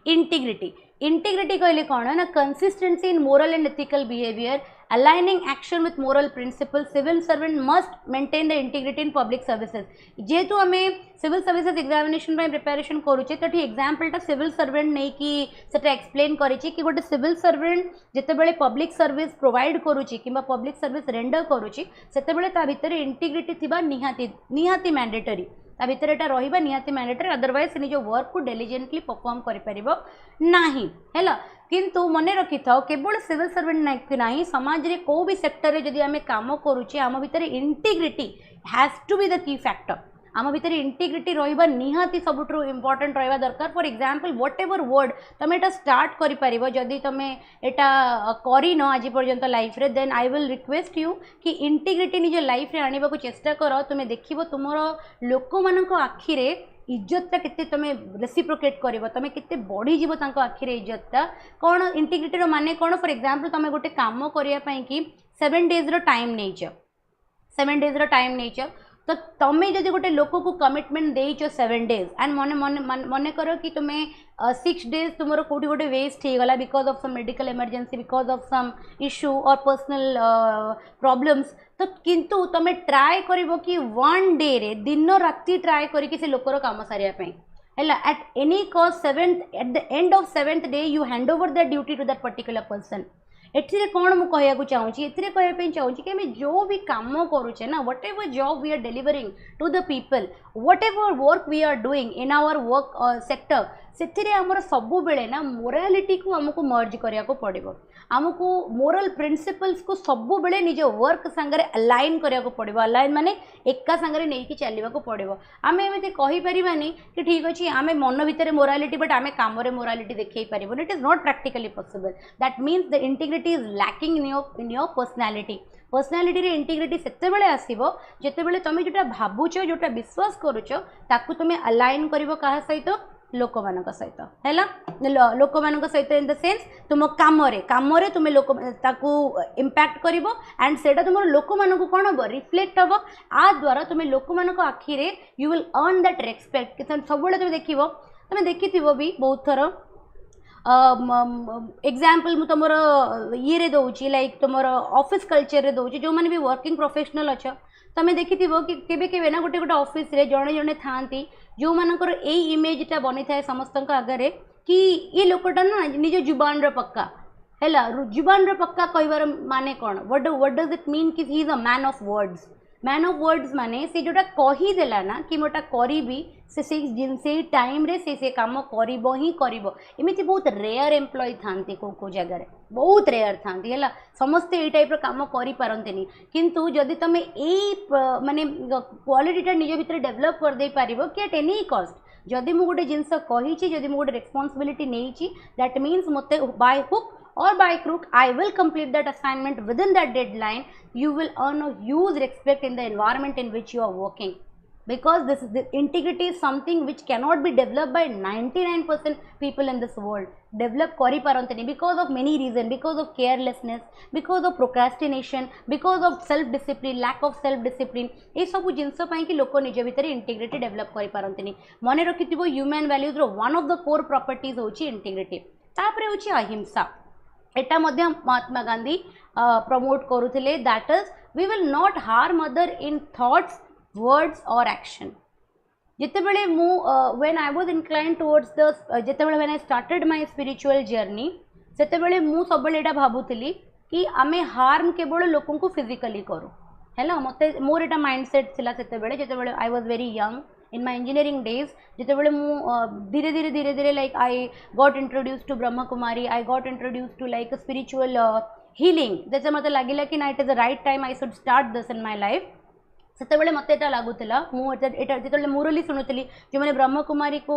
इंटीग्रिटी इंटीग्रिटी कहले कौन ना consistency in moral and ethical behaviour aligning action with moral principles civil servant must maintain the integrity in public services जेहेतु आम सिविल सर्विसेज एग्जामिनेशन प्रिपेरेशन करुचे तो एग्जाम्पलटा सिविल सर्वेंट नहीं कि सेटा एक्सप्लेन करिछि कि गोटे सिविल सर्वेंट जितेबेले पब्लिक सर्विस प्रोवाइड करुछि किंबा पब्लिक सर्विस रेंडर करुछि सेतेबेले ता भितर इंटीग्रिटी थिबा निहाती मैंडेटरी ता भितर एटा रहिबा निहाती मैंडेटरी अदरवाइज से निजो वर्क को डिलिजेंटली परफॉर्म करि परिबो नाही हैला किंतु मन रखि थाओ केवल सिविल सर्वेंट नहीं समाज रे को भी सेक्टर रे जदि आमे काम करूचे आम भितर integrity has to be the key factor आम भितर इंटीग्रिटी रहिबा निहाती सबुठु इंपोर्टेंट रहिबा दरकार for example whatever word तमे एटा स्टार्ट करि परिबो जदि तमे एटा करिन आज पर्यंत लाइफ रे then I will request you कि इंटीग्रिटी निज लाइफ रे आनिबा को चेष्टा करो तुमे देखिबो तुमरो लोक मानको आखि रे इज्जतटा केते तमे रेसिप्रोकेट करिवो तमे केते बढ़ी जीवो तांको आखिरे इज्जतटा कोन इंटीग्रिटी रो माने कोन फॉर एग्जांपल तमे गोटे काम करिया पई कि 7 days रो टाइम नेइछ 7 days रो टाइम नेइछ तो तमें जदि गोटे लोक को कमिटमेंट देइछ 7 days एंड मन करो कि तुम्हें 6 days तुमरो कोठी गोटे वेस्ट हो गला because of some medical emergency because of some issue और पर्सनल प्रॉब्लम्स तो किंतु तमें ट्राए करिवो कि 1 day रे दिन राति ट्राए करिकि से लोकर काम सारिया पे हैला at any cost at the end of 7th day you hand over the duty to that particular person एथिरे कौन मु कहया चाहूँगी एथिरे कहया चाहूँगी कि आम जो भी काम करुचे ना whatever job we are delivering to the people whatever work we are doing in our work sector से आमर सबु बेले ना मोरालिटी को आमको मर्ज करिया को पड़िबो आमको मोरल प्रिंसिपल्स को सबु बेले निज वर्क संगे अलाइन करिया को पड़िबो अलाइन माने एका संगे नहीं कि चलवा को पड़िबो आमे एमति कहि परिबानी कि ठीक अछि आमे मन भितर मोरालिटी बट आमे काम रे मोरालिटी देखै परिबो it is not practically possible that means the integrity is lacking in your personality रे इंटीग्रिटी सेते बेले आसीबो जेते बेले तमे जोटा भाबुचो जोटा विश्वास करूचो ताकू तमे अलाइन करिवो काहा सहित लोक मानक सहित हैला लोक मानक सहित इन द सेंस तुम काम रे तुम लोक ताकू इंपैक्ट करिवो एंड सेटा तुम लोक मानक कोन हो रिफ्लेक्ट हो आ द्वारा तुम लोक मानक आखि रे you will earn that respect कि सब बेले तुम देखिवो तुम देखिथिवो भी बहुत थर एग्जाम्पल मुझ तुम ये दौची लाइक तुम ऑफिस कल्चर रे दौची जो मैंने भी वर्किंग प्रोफेशनल अच्छ तुम देखि कि केबे ना गोटे गोटे ऑफिस रे जड़े जड़े था जो मानकर यही इमेजटा बनी था समस्त आगे कि ये लोकटा ना निज जुबान रो पक्का है जुबान रो पक्का कहबार माने कौन व्हाट डज इट मीन कि ही is a man of words man of words माने से जोटा कहीदेला ना कि मोटा करी से टाइम रे से काम करिबो ही करिबो एमिति बहुत रेयर एम्प्लॉय थांती को जगह बहुत रेयर थांती है समस्ते ये टाइप काम करि पारंतेनी किंतु जदि तमे एई माने क्वालिटीटा निज भितर डेवलप कर दे पारिबो कि एट एनी कॉस्ट जदि मु गोटे जिनस कही जदि मु गोटे रेस्पॉन्सिबिलिटी नहीं दैट मीन्स मते by hook or by crook I will complete that assignment within that deadline. You will earn a huge respect in the environment in which you are working, because this is the integrity is something which cannot be developed by 99% people in this world. Develop kari parantani because of many reasons, because of carelessness, because of procrastination, because of self discipline, lack of self discipline. ये सब जिनस पाई कि लोक निज भितर integrity develop करि पारंतनी. मने रखिथिबो ह्यूमन वैल्यूज रो one of the core properties होची इंटीग्रिटी. तापरे होची अहिंसा. एटा मध्य महात्मा गांधी प्रमोट करुथिले. That is we will not harm other in thoughts words or action. जितेबेले मु when I was incline towards the जितेबेले when I started my spiritual journey सेतेबेले मु सबले एटा भाबुथिली कि आमे हार्म केवल लोकन को फिजिकली करू हैला. मते मोर एटा माइंडसेट थिला सेतेबेले जितेबेले I was very young in my engineering days. जितेबेले मु धीरे धीरे like I got introduced to Brahma Kumari, I got introduced to like a spiritual healing. जैसे मते लागिला कि ना it is the right time I should start this in my life. सेतेबेले मते एटा लागुतला मु एटा जितेबेले मुरली सुनुतली जो माने ब्रह्म कुमारी को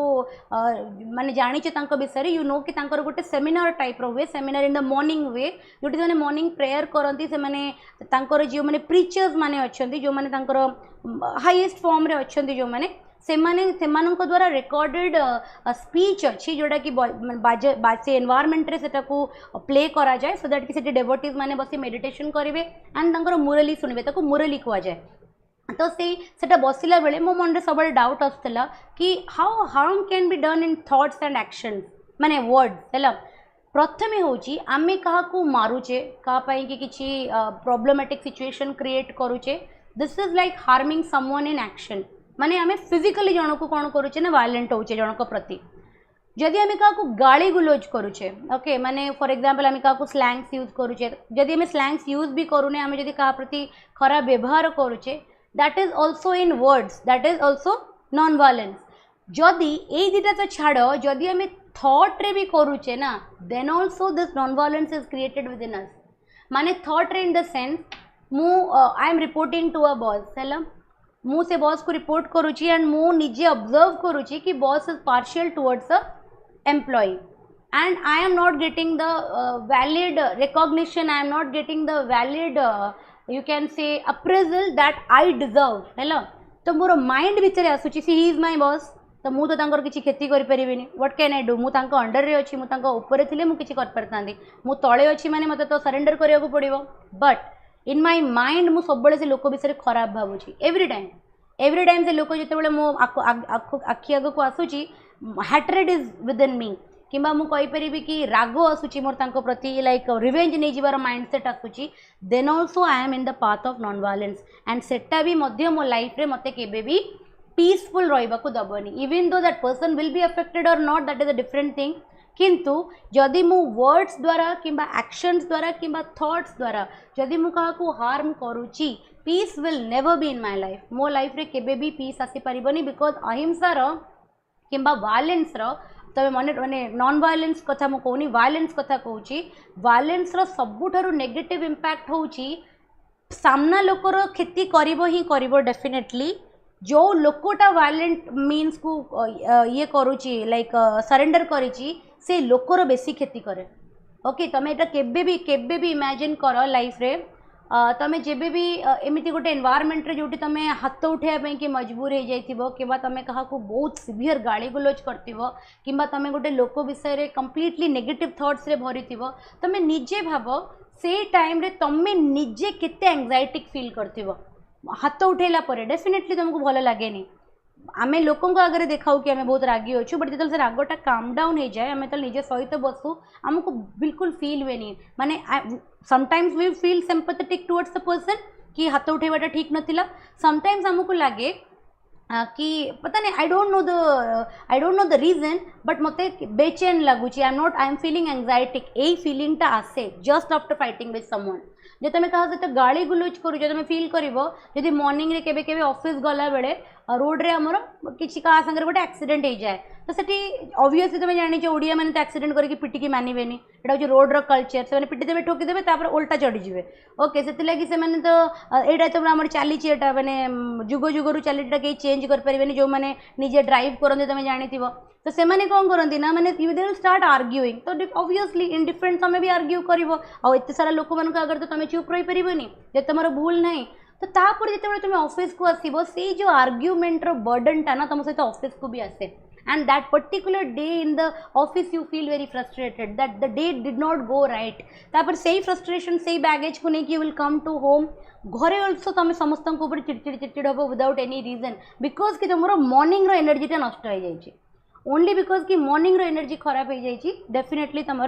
माने जानि छे तांको विषय यू नो कि तांकर गोटे सेमिनार टाइप रो वे सेमिनार इन द मॉर्निंग वे जोटी माने मॉर्निंग प्रेयर करंती से माने तांकर जो माने प्रीचर्स माने अछंती जो माने तांकर हाईएस्ट फॉर्म रे अछंती जो माने सेमानक द्वारा रेकॉर्डेड स्पीच अच्छी जोटा कि बाजे एनवायरमेंट रे सेटा को प्ले करा जाए सो दैट कि सेठी डेवोटीज माने बसी मेडिटेशन करिवे एंड तांकर मुरली सुनिबे ताको मुरली कुआ जाए. तो सेटा बसिला बेले मो मन रे सबल डाउट आसतला कि how harm can be done in thoughts and actions माने वर्ड्स हैला. प्रथमे होची आमे काहा को मारुचे का पई कि किछि प्रॉब्लमेटिक सिचुएशन क्रिएट करूचे. This is like harming someone in action. माने आमे फिजिकली जन को कौन करुचे ना वायलेंट होचे जन को प्रति. जदि आमे का को गाली गुलोज करुचे ओके माने फॉर एग्जांपल आमे का को स्लैंग्स यूज करुचे जदि आमे स्लैंग्स यूज भी करूने आमे जदि का प्रति खराब व्यवहार करुचे that is also in words that is also known violence. जदि ए दिटा तो छाड़ो जदि आमे थॉट रे भी करुचे ना then also this non violence is created within us. माने थॉट रे इन द सेंस मु I am reporting to a boss हैला मु से बॉस को रिपोर्ट करुची एंड मु निजे ऑब्जर्व करुची कि boss is partial towards a employee and I am not getting the valid recognition I am not getting the valid you can से अप्रेजल दैट आई डिजर्व हैला. तो मोर माइंड भितर आसुची सी ही इज माय बॉस तो मु तो तांकर किछि खेती करि परिबिनी व्हाट कैन आई डू मु तांको अंडर रे अछि मु तांको ऊपर थिले मु किछि कर परतांदी मु तळे अछि माने मते तो सरेंडर करिया को पड़िबो. बट इन माय माइंड मु सब से लोक विषय खराब भावुची एवरी टाइम से लोक जिते मो आखि आग को आसूची हैट्रेड इज विद इन मी किंबा मु कहि परिबी कि राग आसूची मोर तांको प्रति लाइक रिवेंज नै जिबार माइंडसेट आसूची then also I am in the path of non violence and सेटा भी मध्य मो लाइफ रे मते केबे भी पीसफुल रहिबा को दबनी even though that person will be affected or not that is a different thing. किंतु जदि मु वर्ड्स द्वारा किंबा एक्शंस द्वारा किंबा थॉट्स द्वारा जदि मु काहा को हार्म करूची peace will never be in my life. मो लाइफ रे केबे भी पीस आसी परिबनी बिकॉज अहिंसा रो किंबा वायलेंस रो तबे माने नॉन वायलेंस कथा मु कोनी वायलेंस कथा कहूची. वायलेंस रो सबुठारु नेगेटिव इंपैक्ट होची सामना लोकर खेती करिवो ही करिवो डेफिनेटली. जो लोकटा वायलेंट मीन्स को ये करूची लाइक सरेंडर करिची से लोकर बेसी खेती करे. ओके तमे एटा केबे भी इमेजिन कर लाइफ रे तमे जेबे भी एमिति गोटे एनवायरमेंट रे जोटी तमे हाथ उठाया पे कि मजबूर हो जाइथिबो किबा तमे कहा को बहुत सिवियर गाली गुलोज करथिबो किबा तमे गोटे लोक विषय रे कंप्लीटली नेगेटिव थॉट्स रे भरिथिबो तमे निजे भाबो से टाइम रे तमे निजे केते एंजाइटी फील करथिबो. हाथ उठेला परे डेफिनेटली तुमको भल लगे आमे लोकों को आगे देखाऊ कि आमे बहुत रागी अच्छु बट जो रागटा काम डाउन हो जाए आमे तो निजे सहित बसु आमको बिल्कुल फील हुए नहीं माने sometimes we feel sympathetic towards the person कि हाथ उठेवाटा ठीक नथिला. समटाइम्स आमको लगे कि पता नहीं I don't know the reason but मते बेचैन लगुच आई एम फीलिंग एंजाइटिक यही फीलिंगटा आसे just after fighting with someone जो तुम क्या सहित गाड़ी गुलुच करूछ तुम फील कर मॉर्निंग रे केबे केबे ऑफिस गला बेले रोड रे हमर किसी का संगे गोटे एक्सीडेंट हो जाए तो सेठी ऑब्वियसली तुम जानी ओडिया मैंने तो एक्सीडेंट करके पिटिकी मानबेनी एटा हूँ रोड रो कल्चर से पिटिदेवे ठोकीदेवे तापर उल्टा चढ़ीजे ओके से लगी से मैंने तो यहाँ तो आम चली मैंने जुग जुगरू चलीटा कहीं चेंज करें जो मैंने निजे ड्राइव करते तुम जानी तो से मैंने कौन करती ना मैंने यू दे स्टार्ट आर्ग्यूइंग तो ऑब्वियसली इंडिफरेंट तुम भी आर्ग्यू कर आते सारा लोक मान आगे तो तुम चुप रही पारनी जो तुम भूल ना तो तापर जो तुम ऑफिस को आसो से जो आर्ग्यूमेंट बर्डनटा ना तुम सहित ऑफिस को भी आसे and that particular day in the office you feel very frustrated that the day did not go right तापर सही frustration सही baggage को नहीं कि you will come to home घरे also तुम समस्त को ऊपर चिड़चिड़ हम विदाउट एनी रीजन बिकज कि तुम मॉर्निंग रो एनर्जीटा नष्ट हो जाए ओनली बिकज कि मॉर्निंग रो एनर्जी खराब हो जाए डेफिनेटली तुम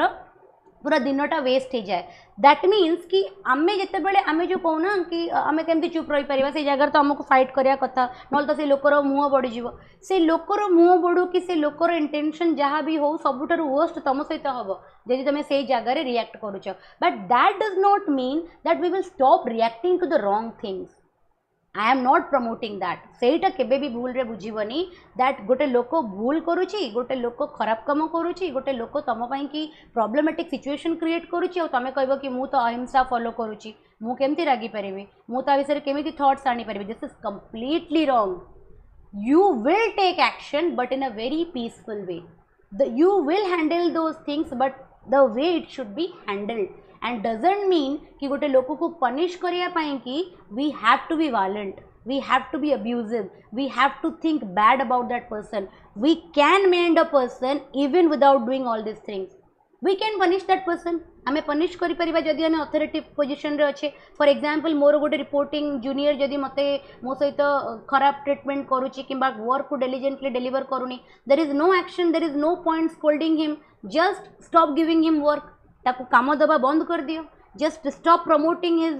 पूरा दिनटा वेस्ट हो जाए दैट मीन्स कि आमे जितेबाला आमे जो कहूना कि आमे केमती चुप रही पार से जगह तो आमको फाइट करवा कथा ना तो से लोकर मुँह बढ़ीज से लोकर मुँह बढ़ू कि से लोकर इंटेंशन जहाँ भी हो सबुठार वर्स्ट तुम सहित हम जदि तुम से जगह रिएक्ट करुच but that does not mean that we will stop reacting to the wrong things I am not promoting that सेटा केबे भी भूल रे बुझीबनी दैट गोटे लोक भूल करुची गोटे लोक खराब काम करुची गोटे लोक तुम कि प्रॉब्लमेटिक सिचुएशन क्रिएट करुची और तुम कहब कि मु तो अहिंसा फॉलो करुची मु केमती रागी पारिबी मु ता विषय केमिति थॉट्स आनी पारिबी this is completely wrong you will take action but in a very peaceful way you will handle those things but the way it should be handled and doesn't mean कि गोटे लोक को पनिश करिया पाई कि we have to be violent, we have to be abusive, we have to think bad about that person. We can mend a person even without doing all these things. We can punish that person. आमे punish करि परिबा जदि आमे authority position रे अच्छे. For example मोर गोटे reporting junior जदि मते मो सहित खराब ट्रीटमेंट करूची किंबा वर्क को डिलिजेंटली डिलीवर करूनी, there is no action, there is no point scolding him, just stop giving him work. ताकू काम दबा बंद कर दियो, just stop promoting his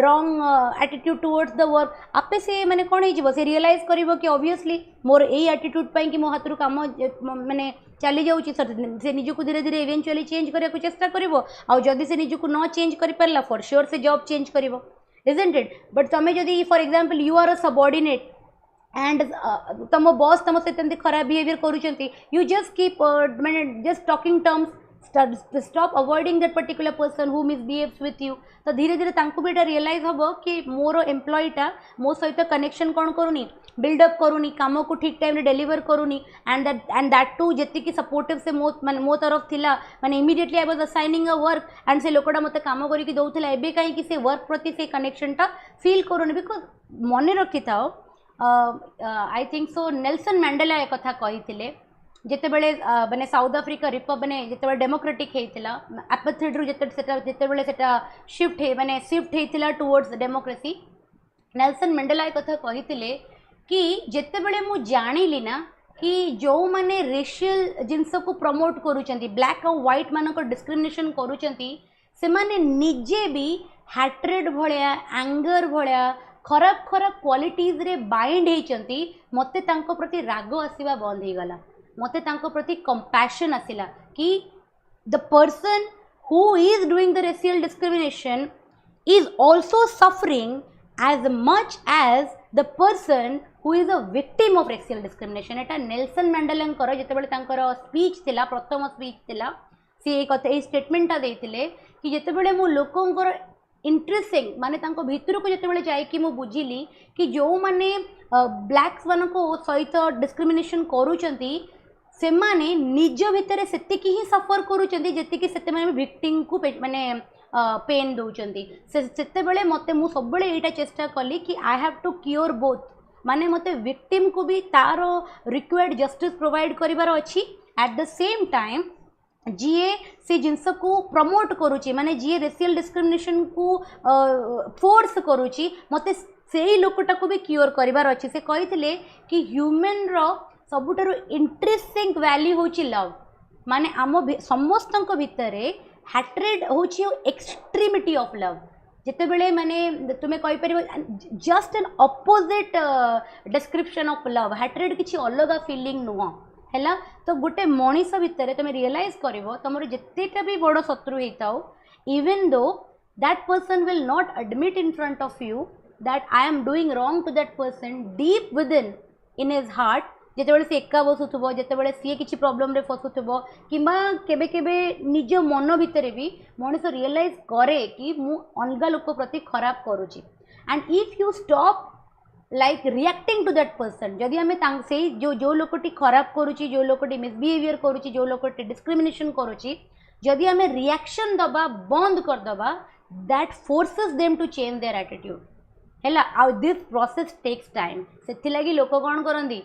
wrong attitude towards the work. आपे से मैंने कौन हो से रियलाइज कर कि ऑब्वियसली मोर यही एटीट्यूड पाई कि मो हाथ रू काम मैंने चली जाऊँगी से निजक धीरे धीरे इवेंचुअली चेंज करने को चेष्टा कर जदि से निजक न चेंज कर पारा फॉर श्योर से जॉब चेंज कर इजंट इट. बट तुम जदि for example you are a subordinate and तुम बॉस तुम सहित खराब बिहेवियर करुँच, यू जस्ट कीप मैंने just talking terms, stop avoiding that particular person who misbehaves with you. तो धीरे धीरे तांको भी रियलाइज हम कि मोर एम्प्लॉयटा मो सहित कनेक्शन कौन करूनी, बिल्डअप करूनी, काम को ठीक टाइम डिलीवर करूनी. एंड दैट टू जी सपोर्टिव से मो तरफ थिला माने immediately I was assigning a work and से लोकटा मते काम करके दउथिला. एबे कहीं से वर्क प्रति से कनेक्शनटा फील करूनी. बिकॉज मन रखी था आई थिंक सो नेल्सन मंडेला एक कथा कही जिते बड़े माने साउथ अफ्रीका मैंने जिते डेमोक्रेटिक होता एपैथीड रु जिते शिफ्ट माने शिफ्ट होता टुवर्ड्स डेमोक्रेसी. नेल्सन मंडेला एक कथा कही कि जिते बड़े मु जानिली ना कि जो माने रेशियल जिनस को प्रमोट करूचंती, ब्लैक और व्हाइट मानक डिस्क्रिमिनेशन करूचंती, से माने निजे भी हैट्रेड भलिया, एंगर भलिया, खराब खराब क्वालिटीज रे बाइंड होइचंती. मते तांको प्रति राग आसीबा बंद हो गला, मते तांको प्रति कंपैशन आसिला कि the person who is doing the racial discrimination is also suffering as much as the person who is a victim of racial discrimination. Etah Nelson Mandela जितेबाला तांकर स्पीच थिला, प्रथम स्पीच थिला, सी ए स्टेटमेंटा देथिले कि जितेबाला मु लोकंकर इंटरेस्टिंग माने तांको भितर को जितेबाला जाय कि मु बुझिली कि जो माने ब्लैक्स मानको सहित डिस्क्रिमिनेशन करूचंती से माने निज भितर सेतिकी ही सफर करूचंती जेतिकी सेते माने विक्टिम को माने पेन दौरान. से मत मु सब यहाँ चेष्टा कली कि I have to cure both, माने मते विक्टिम को भी तार रिक्वायर्ड जस्टिस प्रोवाइड करिवार अच्छी. एट द सेम टाइम जीए से जिनस को प्रमोट करुच्ची, माने जीए रेशियल डिस्क्रिमिनेशन को फोर्स करुच्ची, मते से लोकटा को भी क्योर करिवार अच्छी. से कही कि ह्यूमन रो सबुठारु इंटरेस्टिंग वैल्यू होची लव. माने आम समस्त भितर हैट्रेड होची एक्सट्रीमिटी ऑफ लव. जिते बेले माने तुम्हें कहि परिबो just an opposite description of love hatred किछि अलग फीलिंग नुह हैला तो गोटे मनीष भितर तुम रियलाइज करिवो तुमर जितेटा भी बड़ शत्रु हेताओ even though that person will not admit in front of you that I am doing wrong to that person deep within in his heart जिते से एका बसुथबो जिते सी किसी प्रॉब्लम रे फसुथबो किंबा केबे केबे निज मन भितर भी मनीष रियलाइज करे कि मु अलगा लोक प्रति खराब करूची and if you stop like reacting to that person जदि आम से जो लोकटी खराब करुची जो लोकटी मिसबिहेवियर करुची जो लोकटी डिस्क्रिमिनेशन करुची जदि आम रिएक्शन दबा बंद कर दबा that forces them to change their attitude हैला आउ दिस प्रोसेस टेक्स टाइम से लगी लोक कौन करती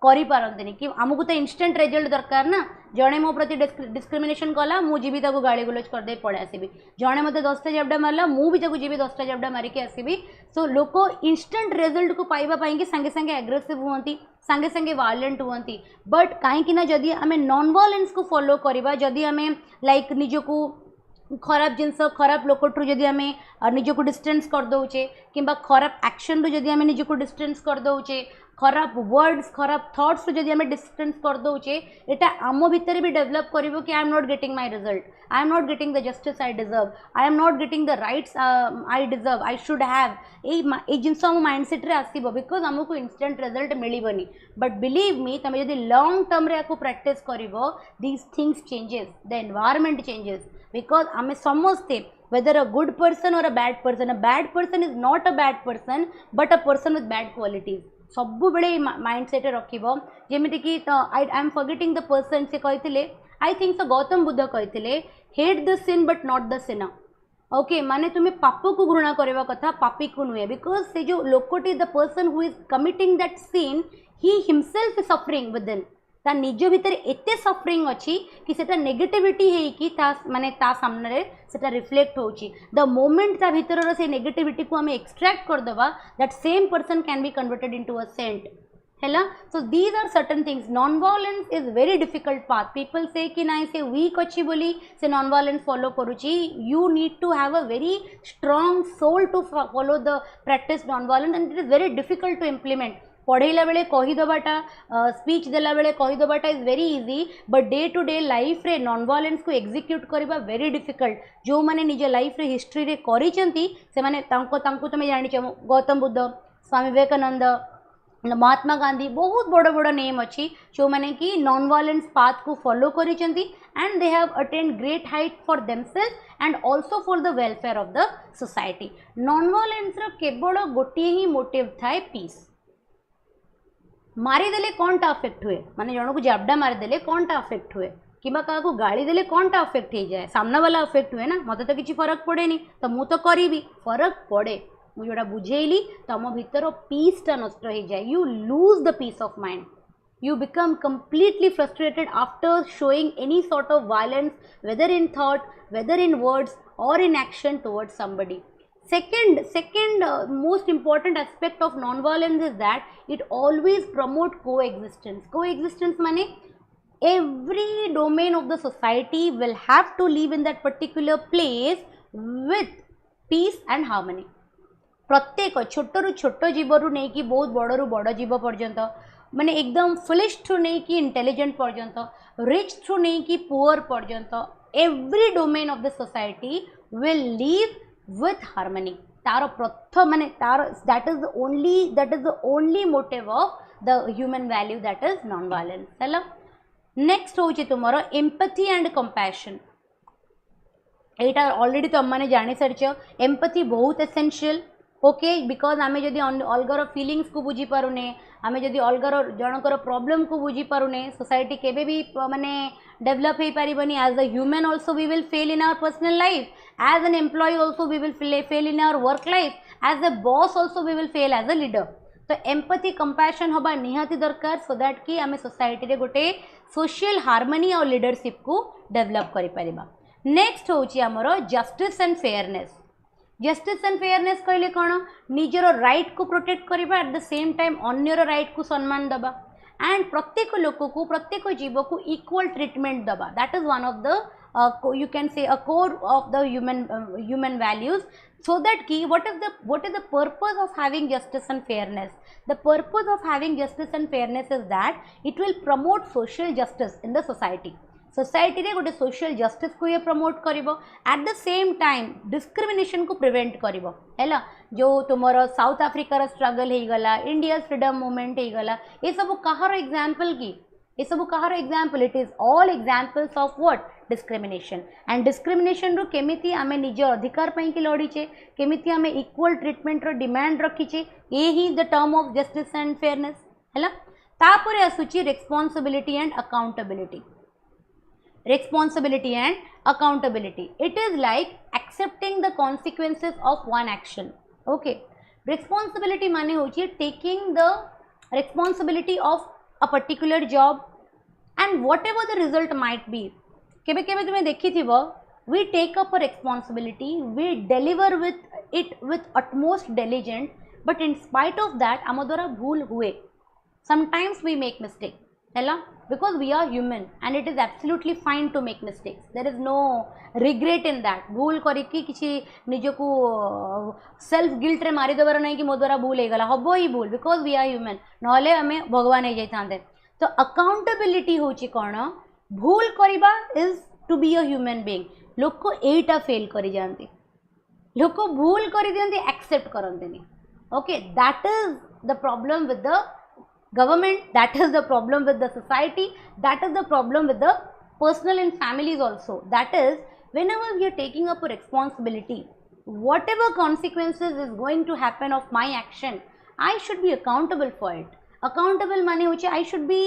करी पारंतनी कि आमको तो इंस्टेंट रिजल्ट दरकार ना जड़े मो प्रति डिस्क्रिमिनेशन कला मु जीवी ताको गाड़ी गुलज कर दे पड़े आसबी जड़े मत 10टा जबड़ा मारला मु भी ताको जीवी 10टा जबड़ा मारिक आसबी सो लोक इंस्टेंट रिजल्ट को पाइबा पाई कि संगे संगे एग्रेसिव हुअंती संगे संगे वायलेंट हुअंती बट कहीं जदि आम नॉन वायलेंस को फॉलो करवा जदि आम लाइक निजको खराब जिनस खराब लोकठू जदि आम निजको डिस्टेंस कर दौचे कि खराब एक्शन रु जदि आम निजको डिस्टेंस कर दौचे खराब वर्ड्स खराब थॉट्स जदि आम डिस्टेंस कर दौचे एटा आम भितर भी डेवलप करिवो कि I am not getting my result I am not getting the justice I deserve I am not getting the rights I deserve I should have a genius आम माइंडसेट रे आसीबो बिकॉज आमको इंस्टेंट रिजल्ट मिलिबनी but believe me तुम जदि long term रे याको practice करिवो these things changes the environment changes because आम समझते whether a good person or a bad person is not a bad person but a person with bad qualities सबु बेले mindset रखिबो जेमिति कि I am forgetting the person से कहथिले I think so Gautam Buddha कहथिले hate the sin but not the sinner okay माने तुम्हें पाप को घृणा करबा कथा पापी को नुहे बिकॉज से जो लोकटी the person who is committing that sin he himself is suffering within ता निज भितर एते सफरिंग अच्छी कि सेटा नेगेटिविटी है कि ता माने ता सामने रे सेटा रिफ्लेक्ट होची द मोमेंट ता भितर से नेगेटिविटी को हमें एक्सट्रैक्ट कर दबा that same person can be converted into a saint हैला so these are certain things non violence is very difficult path people से कि नाइ से वीक अच्छी बोली से नॉन वायलेंस फॉलो करूची you need to have a very strong soul to follow the practice non violence and it is very difficult to implement पढ़ेला बेले कहीदेटा स्पीच देला बेले कहीदेटा is very easy but day to day life रे non violence को execute करबा very difficult जो माने निज लाइफ रे हिस्ट्री रे करिसेंती से माने तांको तुम जानिछ गौतम बुद्ध स्वामी विवेकानंद महात्मा गांधी बहुत बड़ बड़ नेम अच्छी जो माने कि नॉन वायलेंस पाथ को फॉलो करिसेंती and they have attained great height for themselves and also for the welfare of the society non violence रो केवल गोटे ही मोटिव थाए पीस मारिदेले कौन टा अफेक्ट हुए माने जन को जाबडा मारिदेले कौन टा अफेक्ट हुए कि क्या गाड़ी देले कौन टा अफेक्ट हो जाए सामना वाला अफेक्ट हुए ना मत तो किसी फरक पड़े नहीं तो मु तो करी फरक पड़े मुझे जोड़ा बुझेली तुम भीतर पीसटा नष्ट हो जाए you lose the peace of mind you become completely frustrated after showing any sort of violence whether in thought whether in words or in action towards somebody. Second most important aspect of non-violence is that it always promote coexistence माने every domain of the society will have to live in that particular place with peace and harmony. प्रत्येक छोटरू छोट जीवरू नहीं कि बहुत बड़रू बड़ जीव पर्यंत माने एकदम फुलिश थ्रू नहीं कि इंटेलिजेंट पर्यंत रिच थ्रू नहीं कि पुअर पर्यंत every domain of the society will live with harmony तार प्रथम माने तार that is the only motive of the human value that is non violence हैला नेक्स्ट होची तुमरो empathy and compassion Etah already तुम माने जानि सारछ empathy बहुत एसेंशियल ओके बिकॉज आम जदि अलगर फिलिंग्स को बुझी पारुने आम जदि अलगर जनकर प्रॉब्लम को बुझी पारुने सोसाइटी केबे भी माने डेवलप हो पारिबनी as a human also we will fail in our personal life as an employee also we will fail in our work life as a boss also we will fail as a leader तो empathy compassion होबा निहाती दरकार सो that कि आम society रे गोटे social harmony और leadership को डेवलप करि परिबा नेक्स्ट होची हमरो justice and fairness justice and fairness कहले कौन निजर राइट को प्रोटेक्ट करबा एट द सेम टाइम अन्यर राइट को सम्मान दबा एंड प्रत्येक लोक को प्रत्येक जीव को इक्वल ट्रीटमेंट दबा that is one of the you can say a core of the human values, so that ki what is the purpose of having justice and fairness? The purpose of having justice and fairness is that it will promote social justice in the society. Society रे गोटे social justice को ये promote करिवो, at the same time discrimination को prevent करिवो हैला। जो तुमर साउथ अफ्रीकार स्ट्रगल हो गला, इंडिया फ्रीडम मूवमेंट हो गला, ये सब कहार एग्जांपल की, ये सब कहार example? It is all examples of what? Discrimination. And discrimination रो केमिति आमे निज अधिकार पई कि लड़ीचे, केमिति आमे इक्वल ट्रीटमेंट रो डिमांड रखीचे, ये ही the term of justice and fairness हैला। तापरे आसुची responsibility and accountability. Responsibility and accountability, it is like accepting the consequences of one action. Okay, responsibility माने होची taking the responsibility of a particular job and whatever the result might be. केबे केबे तुमे देखी थिबो, we take up a responsibility, we deliver with it with utmost diligence, but in spite of that आम द्वारा भूल हुए, sometimes we make mistake हैला, because we are human and it is absolutely fine to make mistakes. There is no regret in that. भूल करिकी किसी निजको self guilt रे मारी देबार नहीं कि मो द्वारा भूल हो गला, हबो ही भूल, because we are human, नहले हमें भगवान हो जाइथांते। तो अकाउंटेबिलिटी होची कोन? भूल करिबा is to be a human being. लोक को एटा फेल करि जानती, लोक को भूल करि दियंती, एक्सेप्ट करंतेनी। Okay, that is the problem with the government, that is the problem with the society, that is the problem with the personal and families also. That is, whenever we are taking up a responsibility, whatever consequences is going to happen of my action, I should be accountable for it. Accountable माने होचे I should be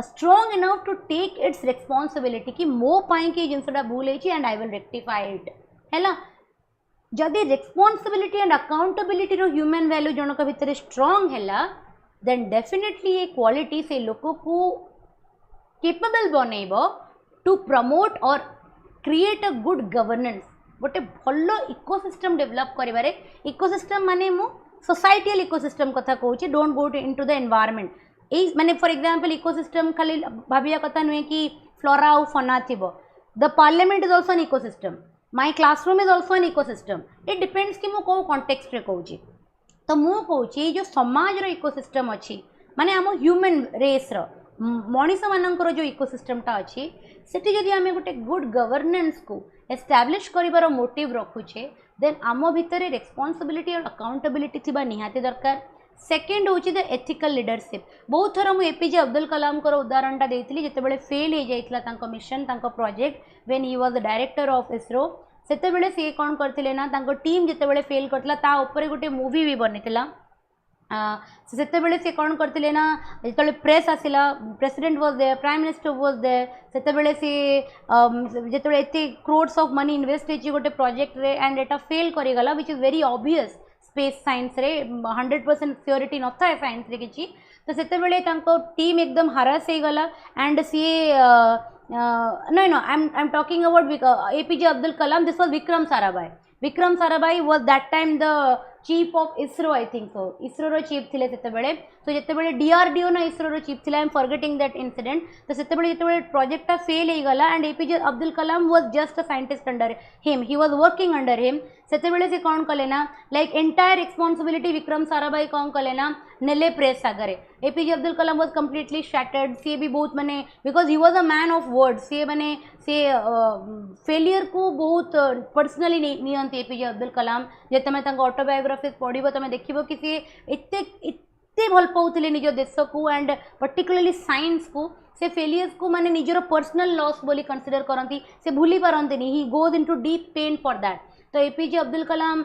strong enough to take its responsibility कि मो पाई कि जिनसटा भूल होची and I will rectify it हैला। जदि responsibility and accountability row human value जनक भितर strong हैला, then definitely a quality से लोगों को capable बनेइबो to promote or create a good governance, गोटे भलो इकोसिस्टम डेवलप करिबारे। इकोसिस्टम माने मु सोसाइटल इकोसिस्टम कथा कहूची, don't go into the environment. ए माने फॉर एग्जांपल इकोसिस्टम खाली भाबिया कथा नुहे कि फ्लोरा और फना थिबो। The parliament is also an ecosystem, my classroom is also an ecosystem. It depends कि मु को कॉन्टेक्स्ट रे कहूची। तो मु कहूची जो समाज रो इकोसिस्टम अच्छी माने आम ह्यूमन रेस रो मनीष मानकर जो इकोसिस्टमटा अच्छी, सेठी जदि आमे गोटे गुड गवर्नेंस को एस्टाब्लिश करिवार मोटिव रखुचे, देन आम भितर रेस्पॉन्सिबिलिटी और अकाउंटेबिलिटी थिबा निहाती दरकार। सेकेंड होची द एथिकल लीडरशिप। बहुत थर मुझे एपीजे अब्दुल कलाम को उदाहरणटा देइथिली जेतेबेले फेल हो जाइतला तांको मिशन, तांको project, when he was the director of ISRO. सेतेबेले से कौन करथिले ना, तांको टीम जेतेबेले फेल करथिला ता ऊपर गोटे मूवी भी बनिथिला। सेतेबेले से कौन करथिले ना, जेतेबेले प्रेस आसिला, president was there, prime minister was there, सेतेबेले से जेतेबेले एते क्रोड्स ऑफ मनी इन्वेस्ट हेची गोटे प्रोजेक्ट रे एंड एटा फेल करि गला, which is very obvious. Space science रे 100% सियोरिटी न था साइंस रे किछि। तो सेतेबेले तांको टीम एकदम हरास हो गला and see no, I'm talking about APJ Abdul Kalam. This was Vikram Sarabhai. Vikram Sarabhai was that time the chief of ISRO, I think so. ISRO रो chief थिले सेतेबेले। तो जेतेबेले DRDO ना ISRO रो chief थिला, I am forgetting that incident। तो सेतेबेले जेतेबेले project टा fail हो गला and APJ Abdul Kalam was just a scientist under him. He was working under him। सेतेबेले से कौन कले ना, like entire responsibility Vikram Sarabhai कौन कले ना, नेले प्रेस आगरे। APJ Abdul Kalam was completely shattered। से भी बहुत माने because he was a man of words, से माने से फेलियर को बहुत पर्सनली नियंती APJ अब्दुल कलाम। जे तमे तांको ऑटोबायोग्राफी पढ़िबो तमे देखिबो कि से एते भल पाउथिले निज देश को एंड पर्टिकुलरली साइंस को। से फेलियर्स को माने निजर पर्सनल लॉस बोली कंसीडर करंती, से भूली पारंतीनी। He goes into deep pain for that. तो APJ Abdul Kalam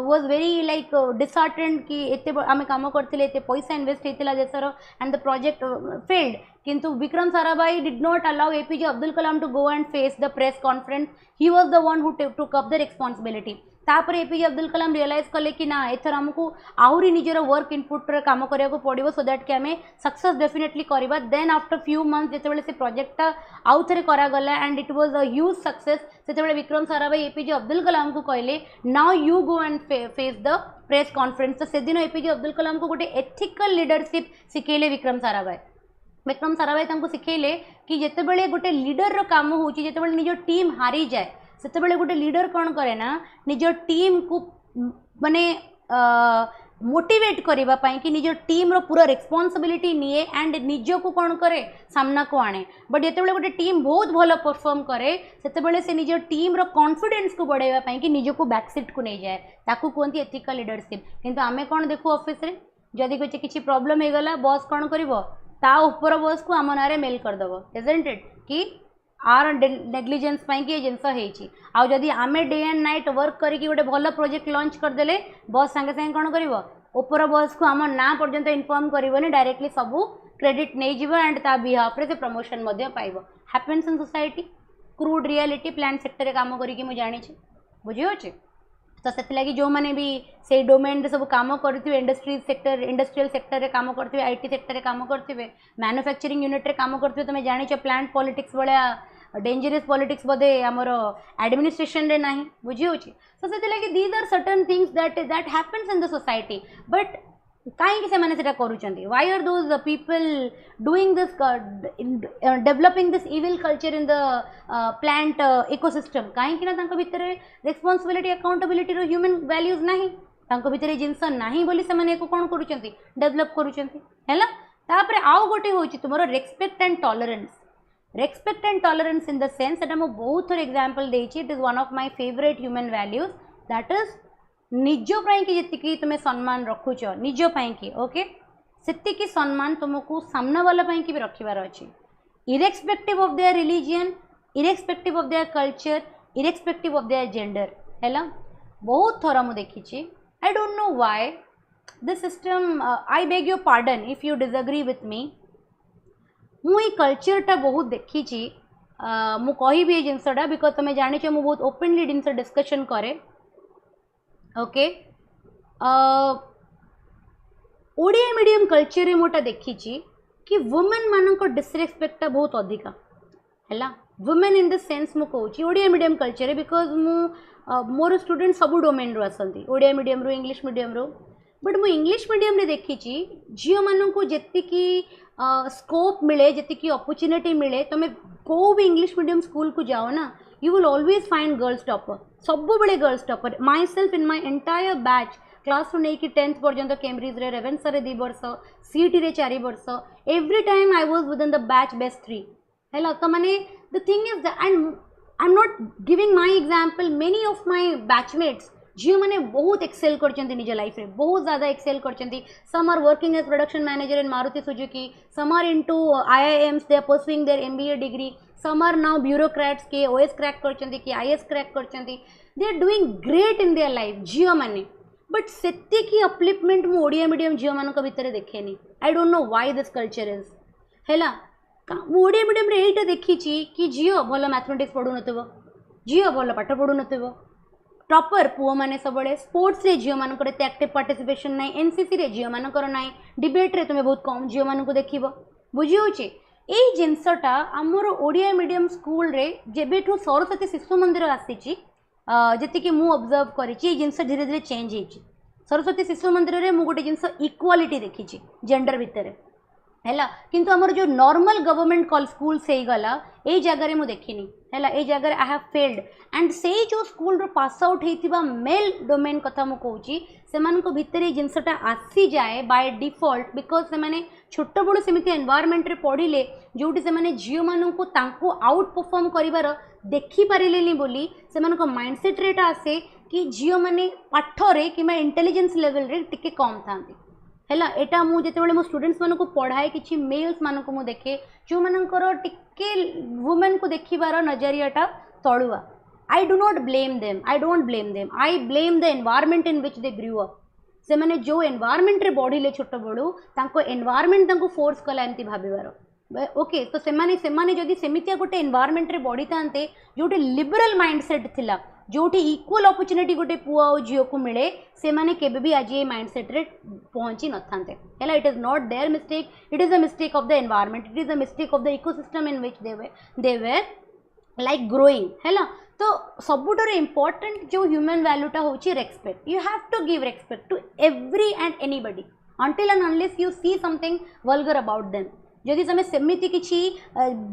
was very like disheartened कि एते आमे काम करथिले, एते पैसा इन्वेस्ट हेतिला देशर एंड द प्रोजेक्ट फेल्ड। किंतु Vikram Sarabhai did not allow APJ Abdul Kalam to go and face the press conference. He was the one who took up the responsibility. तापर APJ अब्दुल कलाम रियलाइज कले कि ना एथर हमको आहुरी निजर वर्क इनपुट रे काम करिया को पड़िबो सो दैट कि आमे सक्सेस डेफिनेटली करबा। देन आफ्टर फ्यू मंथ्स जेतेबेले से प्रोजेक्ट आउ थरे करा गला and it was a huge success. सेतेबेले विक्रम साराभाई APJ अब्दुल कलाम को कहले now you go and face the press conference. तो से दिन APJ अब्दुल कलाम को गोटे एथिकल लीडरशिप सिखेले विक्रम साराभाई। विक्रम साराभाई तांको सिखेले कि जेतेबेले गोटे लीडर रो काम होची जेतेबेले निजो टीम हारी जाए सेतेबेले गोटे लीडर कौन करे ना निजो टीम को माने मोटिवेट करबा पई कि निजो टीम रो पूरा रिस्पांसिबिलिटी निए एंड निजो को कौन करे सामना को आने बट जेतेबेले गोटे टीम बहुत भलो परफॉर्म करे सेतेबेले से निजो टीम रो कॉन्फिडेंस को बढ़ाइबा पई कि निजो को बैक सीट को नहीं जाए ताकू कोंती एथिकल लीडरशिप किंतु आमे कौन देखु ऑफिस रे जदि कोई किछि प्रॉब्लम हे गला बॉस कौन करिवो ता ऊपर बॉस को आम नारे मेल कर दबो इजंट इट कि आर नेग्लिजेंस पाई कि जिनस होईची आ जदि आमे डे एंड नाइट वर्क करिकि गोटे भलो प्रोजेक्ट लॉन्च कर देले बॉस संगे संगे कौन करिवो ऊपर बॉस को आम ना पर्यंत इन्फॉर्म करिवोनी डायरेक्टली सबू क्रेडिट नहीं जीवो एंड ता बिहाफ रे से प्रमोशन मध्ये पाइबो happens in society crude reality plant sector रे काम करिकि मु जानि छी बुझी होची तो से लगी जो मैंने भी से डोमेन रे सब काम करथिबे इंडस्ट्रीज सेक्टर इंडस्ट्रियल सेक्टर रे काम करथिबे आईटी सेक्टर रे काम करथिबे मैन्युफैक्चरिंग यूनिट रे काम करथिबे तमे जानि छ प्लांट पॉलिटिक्स बळिया डेंजरस पॉलिटिक्स बोधे आमर एडमिनिस्ट्रेशन रे नाही बुझी होची सो से लगी these are certain things that happens in the society but कहीं से मैंने सेटा करूचंती why are those people doing this developing this evil culture in the plant ecosystem कहीं कि ना तांको भितर रिस्पांसिबिलिटी अकाउंटेबिलिटी रो ह्यूमन वैल्यूज नाही तांको भितर जिंस नाही बोली से माने एको कोन करूचंती डेवलप करूचंती हैला तापरे आउ गोटे होची तुमरो respect and tolerance in the sense that हम बहुत थोर एग्जांपल देछि it is one of my favourite human values that is निजो पाई कि जति तुम सम्मान रखुच निजो पाई कि ओके सेति सम्मान तुमको सामना वाला पाई कि भी रखिबार अछि irrespective of their religion irrespective of their culture irrespective of their gender हैला बहुत थोड़ा मु देखी छी आई don't know why this system I beg your pardon if you disagree with me मु ई कल्चरटा बहुत देखी छी मु कहि भी जिंसटा बिकॉज तुम जानि छ मु बहुत ओपनली जिंस डिस्कशन करे ओके ओडिया मीडियम कल्चर रे मोटा देखी कि वुमेन मानक डिसरेस्पेक्ट बहुत अधिका हैला वुमेन इन द सेंस मु कहूँ ओडिया मीडियम कल्चर रे बिकॉज मु मोर स्टूडेंट सब डोमेन रो आसंती ओडिया मीडियम रो इंग्लिश मीडियम रो बट मु इंग्लिश मीडियम रे देखी झील मानक जेतिकी स्कोप मिले जेतिकी अपॉर्चुनिटी मिले तुम को भी इंग्लिश मीडियम स्कूल को जाओ ना you will always find girls topper सबु बड़े girls topper myself in my entire batch class नहीं कि 10th पर्यंत कैम्ब्रिज रे रेवेन्सा रे 2 वर्ष सीईटी रे 4 वर्ष every time I was with in the batch best 3 हैला तो माने the thing is that I am not giving my example many of my batchmates झील मैंने बहुत एक्सेल करचंती निज लाइफ रे बहुत ज़्यादा एक्सेल करचंती some are working as production manager in Maruti Suzuki some are into IIMs they are pursuing their MBA degree some are now bureaucrats के OS crack करचंती कि IS crack करचंती they are doing great in their life झियो माने but सेत्ती की upliftment मु Odia medium झियो मानक भितर देखेनी I don't know why this culture is हैला मु ओडिया मीडियम रे एटा देखी छी कि झियो भलो मैथमेटिक्स पढु नथबो झियो भलो पाठ पढु नथबो टॉपर पुओ माने सबळे स्पोर्ट्स रे झियो मानकर एते एक्टिव पार्टिसिपेशन नै एनसीसी रे झियो मानकर नै डिबेट रे तुमे बहुत कम झियो मानक देखिबो बुझी होची एई जिनसटा आमर ओडिया मीडियम स्कूल रे जेबेठू सरस्वती शिशु मंदिर आसीची जेति कि मु ऑब्जर्व करिची एई जिनस धीरे धीरे चेंज हेची सरस्वती शिशु मंदिर रे मु गोटे जिनस इक्वालिटी देखिची जेंडर भितर हैला किंतु आमर जो नॉर्मल गवर्नमेंट कॉल स्कूल से गला ए जगह रे मु देखिनी हैला ए जगह आई हैव फेल्ड एंड से जो स्कूल रो पास आउट हेतिबा मेल डोमेन कथा मु कहूची सेमान को भितर ए जिनसटा आसी जाए बाय डिफॉल्ट बिकॉज से माने छोट बड़ सेमिति एनवायरनमेंट रे पढ़िले जोटी से माने जियो मानन को तांको आउट परफॉर्म करिवार देखि पारिलेनी बोली सेमान को माइंडसेट रेटा आसे कि जियो माने पाठ रे किमा इंटेलिजेंस लेवल रे टिके कम थांती हैला एटा मु जेतेबेले मो स्टूडेंट्स मानको पढ़ाए किछि मेल्स मानको मु देखे जो मानकर टिके वुमेन को देखिबार नजरियाटा तळुआ I do not blame them I don't blame them I blame the environment in which they grew up से माने जो एनवायरनमेंट रे बढ़िले छोट बड़ू तांको एनवायरनमेंट तांको फोर्स कला एंती भाबिबार ओके तो सेमाने जदि सेमितिया गोटे एनवायरनमेंट रे बढ़ी थांते जोटे लिबरल माइंडसेट थिला जोटी इक्वल अपॉर्चुनिटी गोटे पुआ और झील को मिले से माने केबे भी आज ये माइंडसेट रे पहुंची न थांते हैला it is not their mistake it is a mistake of the environment it is a mistake of the ecosystem in which they were like growing हैला तो सबुठर इम्पोर्टेंट जो ह्यूमन वैल्यूटा होची respect you have to give respect to every and anybody until and unless you see something vulgar about them जदि तुम सेमिति किछि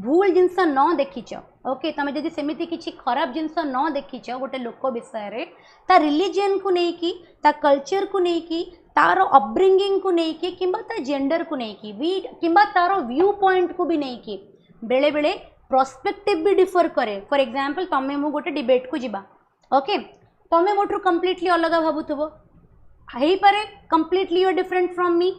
भूल जिनस न देखिच ओके तुम जदि सेमिति किछि खराब जिनस न देखिच गोटे लोक विषय रे ता रिलीजन को नेकी ता कल्चर को नेकी तार अपब्रिंगिंग को नेकी किंबा ता जेंडर को नेकी भी किंबा तार व्यू पॉइंट को भी नेकी बेले बेले पर्सपेक्टिव भी डिफर करे फॉर एग्जांपल तमे मु गोटे डिबेट को जिबा ओके तमे मोठू कंप्लीटली अलग भाबुथबो हेई पारे completely you are different from me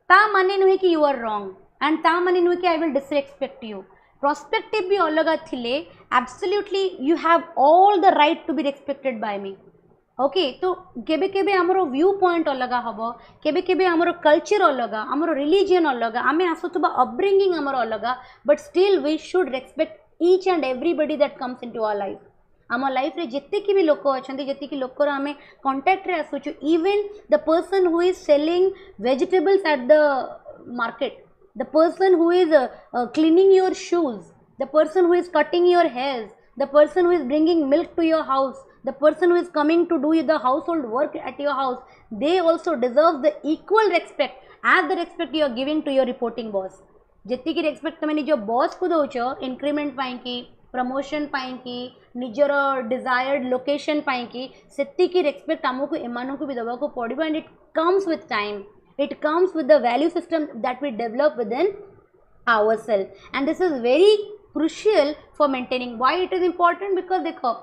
ता माने नुहे कि यू आर रॉन्ग एंड ता माने नुहे कि I will disrespect you perspective भी अलग थिले absolutely you have all the right to be respected by me okay तो केबे केबे हमरो व्यू पॉइंट अलग हबो केबे केबे हमरो कल्चर अलग हमरो रिलीजन अलग आमे आसुतबा अपब्रिंगिंग हमरो अलग but still we should respect each and everybody that comes into our life आम लाइफ रे जिते की भी लोक अच्छा जी लोकर आम कंटाक्ट रे आसुचु even the person who is selling vegetables at the market the person who is cleaning your shoes the person who is cutting your hairs the person who is bringing milk to your house the person who is coming to do the household work at your house they also deserve the equal respect as the respect you are giving to your reporting boss जेति की respect तुम निज boss को दौच increment पाई की promotion पाई की निजर desired location पाई की सेति की रेस्पेक्ट आमको एमान को भी दबा को पड़ो and it comes with time it comes with the value system that we develop within ourselves and this is very crucial for maintaining why it is important because देखो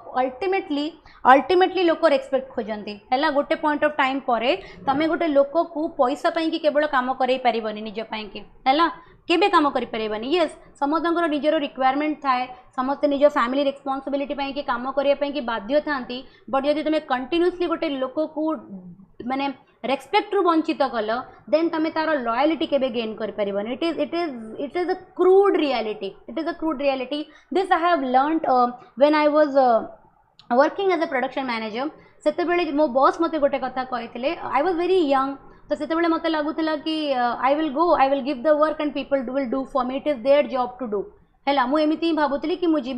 ultimately लोक respect खोजती है गोटे point of time पर तमें गोटे लोक को पैसा पाई कि केवल काम करें पारिबनी निज पाई है केबे काम करि परिबानी यस समस्तंकर निजर रिक्वायरमेंट थाए समस्त निज फैमिली रेस्पॉन्सिबिलिटी पाई कि काम करिया पाई कि बाध्य थांती बट यदि तुम कंटिन्यूअसली गोटे लोक को माने रेस्पेक्ट रु वंचित कल देन तमें तार लॉयलिटी केबे गेन कर परिबानी it is a crude reality this I have learned when I was working as a production manager सेते बेले मो बॉस मते गोटे कथा कहिथिले आई वाज वेरी यंग तो से मत लगुला कि I will give the work and people will do for me it is their job to do है मुझे भावुली कि मुझे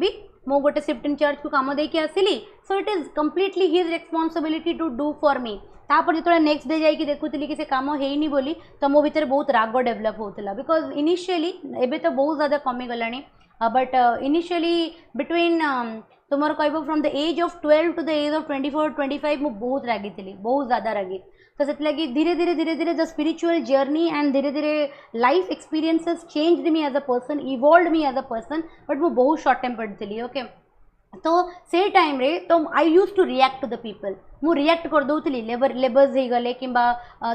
मो गोटे शिफ्ट इंचार्ज को कम देके आसली so it is completely his responsibility to do for me तापर जो नेक्स्ट डे जाकि देखुली कि से काम होनी बोली तो मो भीतर बहुत राग डेवलप होता बिकॉज इनिशियली एबे तो बहुत ज़्यादा कमीगला बट इनिशियली बिटवीन तुम कह from the age of 12 to the age of 24-25 मु बहुत रागी थी बहुत ज़्यादा रागी तो से धीरे धीरे द स्पिरिचुअल जर्नी एंड धीरे धीरे life experiences changed me as a person evolved me as a person but मु बहुत शॉर्ट टेम्पर्ड थी ओके तो से टाइम रे तो I used to react to the people मु रिएक्ट कर दौली लेबर्स हो गले कि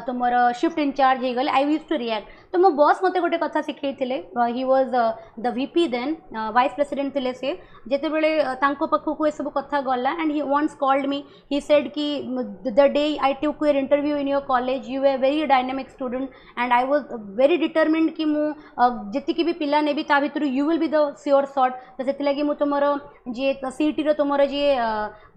तुम शिफ्ट इंचार्ज हो गले आई यूज टू रिएक्ट तो मो बॉस मते गोटे कथा शिखे he was the VP then vice president थे से जिते बड़े पाखक ये सब कथा गला and he once called me he said कि the day I took your interview in your college you are very dynamic student and I was very determined कि मु जी भी पिला नेबी ता भितर you will be the sure shot तो से लगी मु तुम जी सीटी रो तुम जी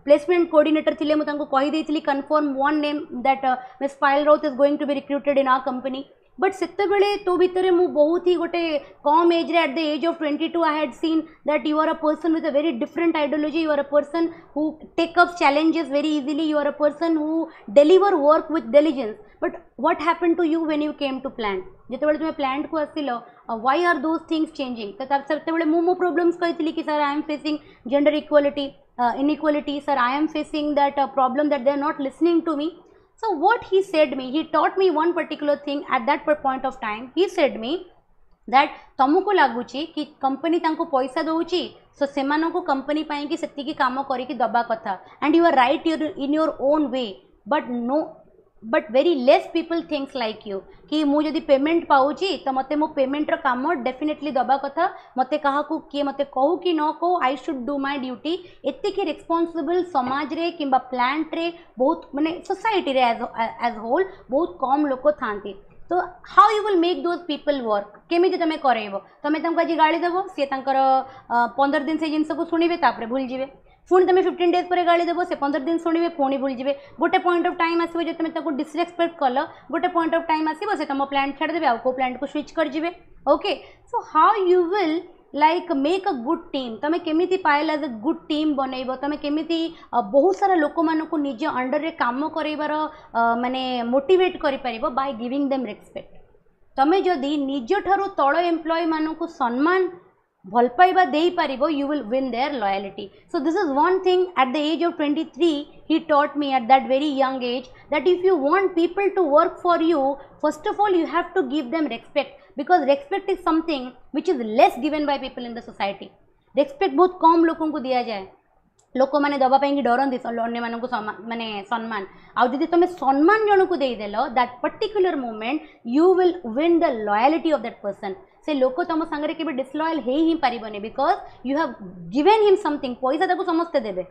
प्लेसमेंट कोऑर्डिनेटर थिले मु तांको कहि देइथिली confirm one name that Miss Payal Rout is going to be recruited in our company but सेते बेले तो भितर मु बहुत ही गोटे कम एज रे at the age of 22 I had seen that you are a person with a very different ideology you are a person who take up challenges very easily you are a person who deliver work with diligence but what happened to you when you came to plant जिते तुम plant को आसिल why are those things changing तो से मु problems कही कि sir I am facing gender equality inequality sir I am facing that problem that they are not listening to me so what he said me he taught me one particular thing at that point of time he said me that तुमको लगुच कि company तांको पैसा दौची सो सेमानों को company पाई कि सेतिकी काम करिकी दबा कथा and you are right in your own way but very less people thinks like you कि मुझे जदि पेमेंट पाऊँगी तो मते मो पेमेंट रो काम डेफिनेटली दबा कथा मते कहा किए मते कहू कि न कहू I should do my duty एतिकी रेस्पॉन्सिबल समाज रे किंबा प्लांट रे बहुत माने सोसाइटी रे एज होल बहुत कम लोक थांती तो how you will make those people work केमी तुम करेब तुम तुमको आज गाड़ी देव सी 15 दिन से जिनस को शुणे तापर भूल जाए पुणी तुम 15 डेज पर गाड़ी देव से 15 दिन शुणे पुणी भूल जाए गोटे पॉइंट ऑफ टाइम आसो जो तुम डिसरेस्पेक्ट कल गोटे पॉइंट ऑफ टाइम आसो से तुम प्लांट छाड़देवे आउ को प्लांट को स्विच कर जाए okay so how you will like make a good team तुम केमी पाइल एज अ गुड टीम बनइब तुम केमी बहुत सारा लोक मानक निज अंडर रे काम करार माने मोटिवेट कर बाय गिविंग देम रेस्पेक्ट तमें जदि निज ठारू तल एम्प्लॉय मानू सम्मान भल पाइबा दे पारिबो, you will win their loyalty. So this is one thing at the age of 23 he taught me at that very young age, that if you want people to work for you, first of all you have to give them respect, because respect is something which is less given by people in the society. Respect बहुत कम लोगों को दिया जाए, लोक मैंने दवापाई डरती अन्य मानक माने सम्मान आउ जदि तुम सम्मान जन को देदेल, that particular moment you will win the loyalty of that person. से लोक तुम सांगे के डिसलॉयल हो ही पारबनी, because you have given him something. पैसा ताको समस्ते देबे,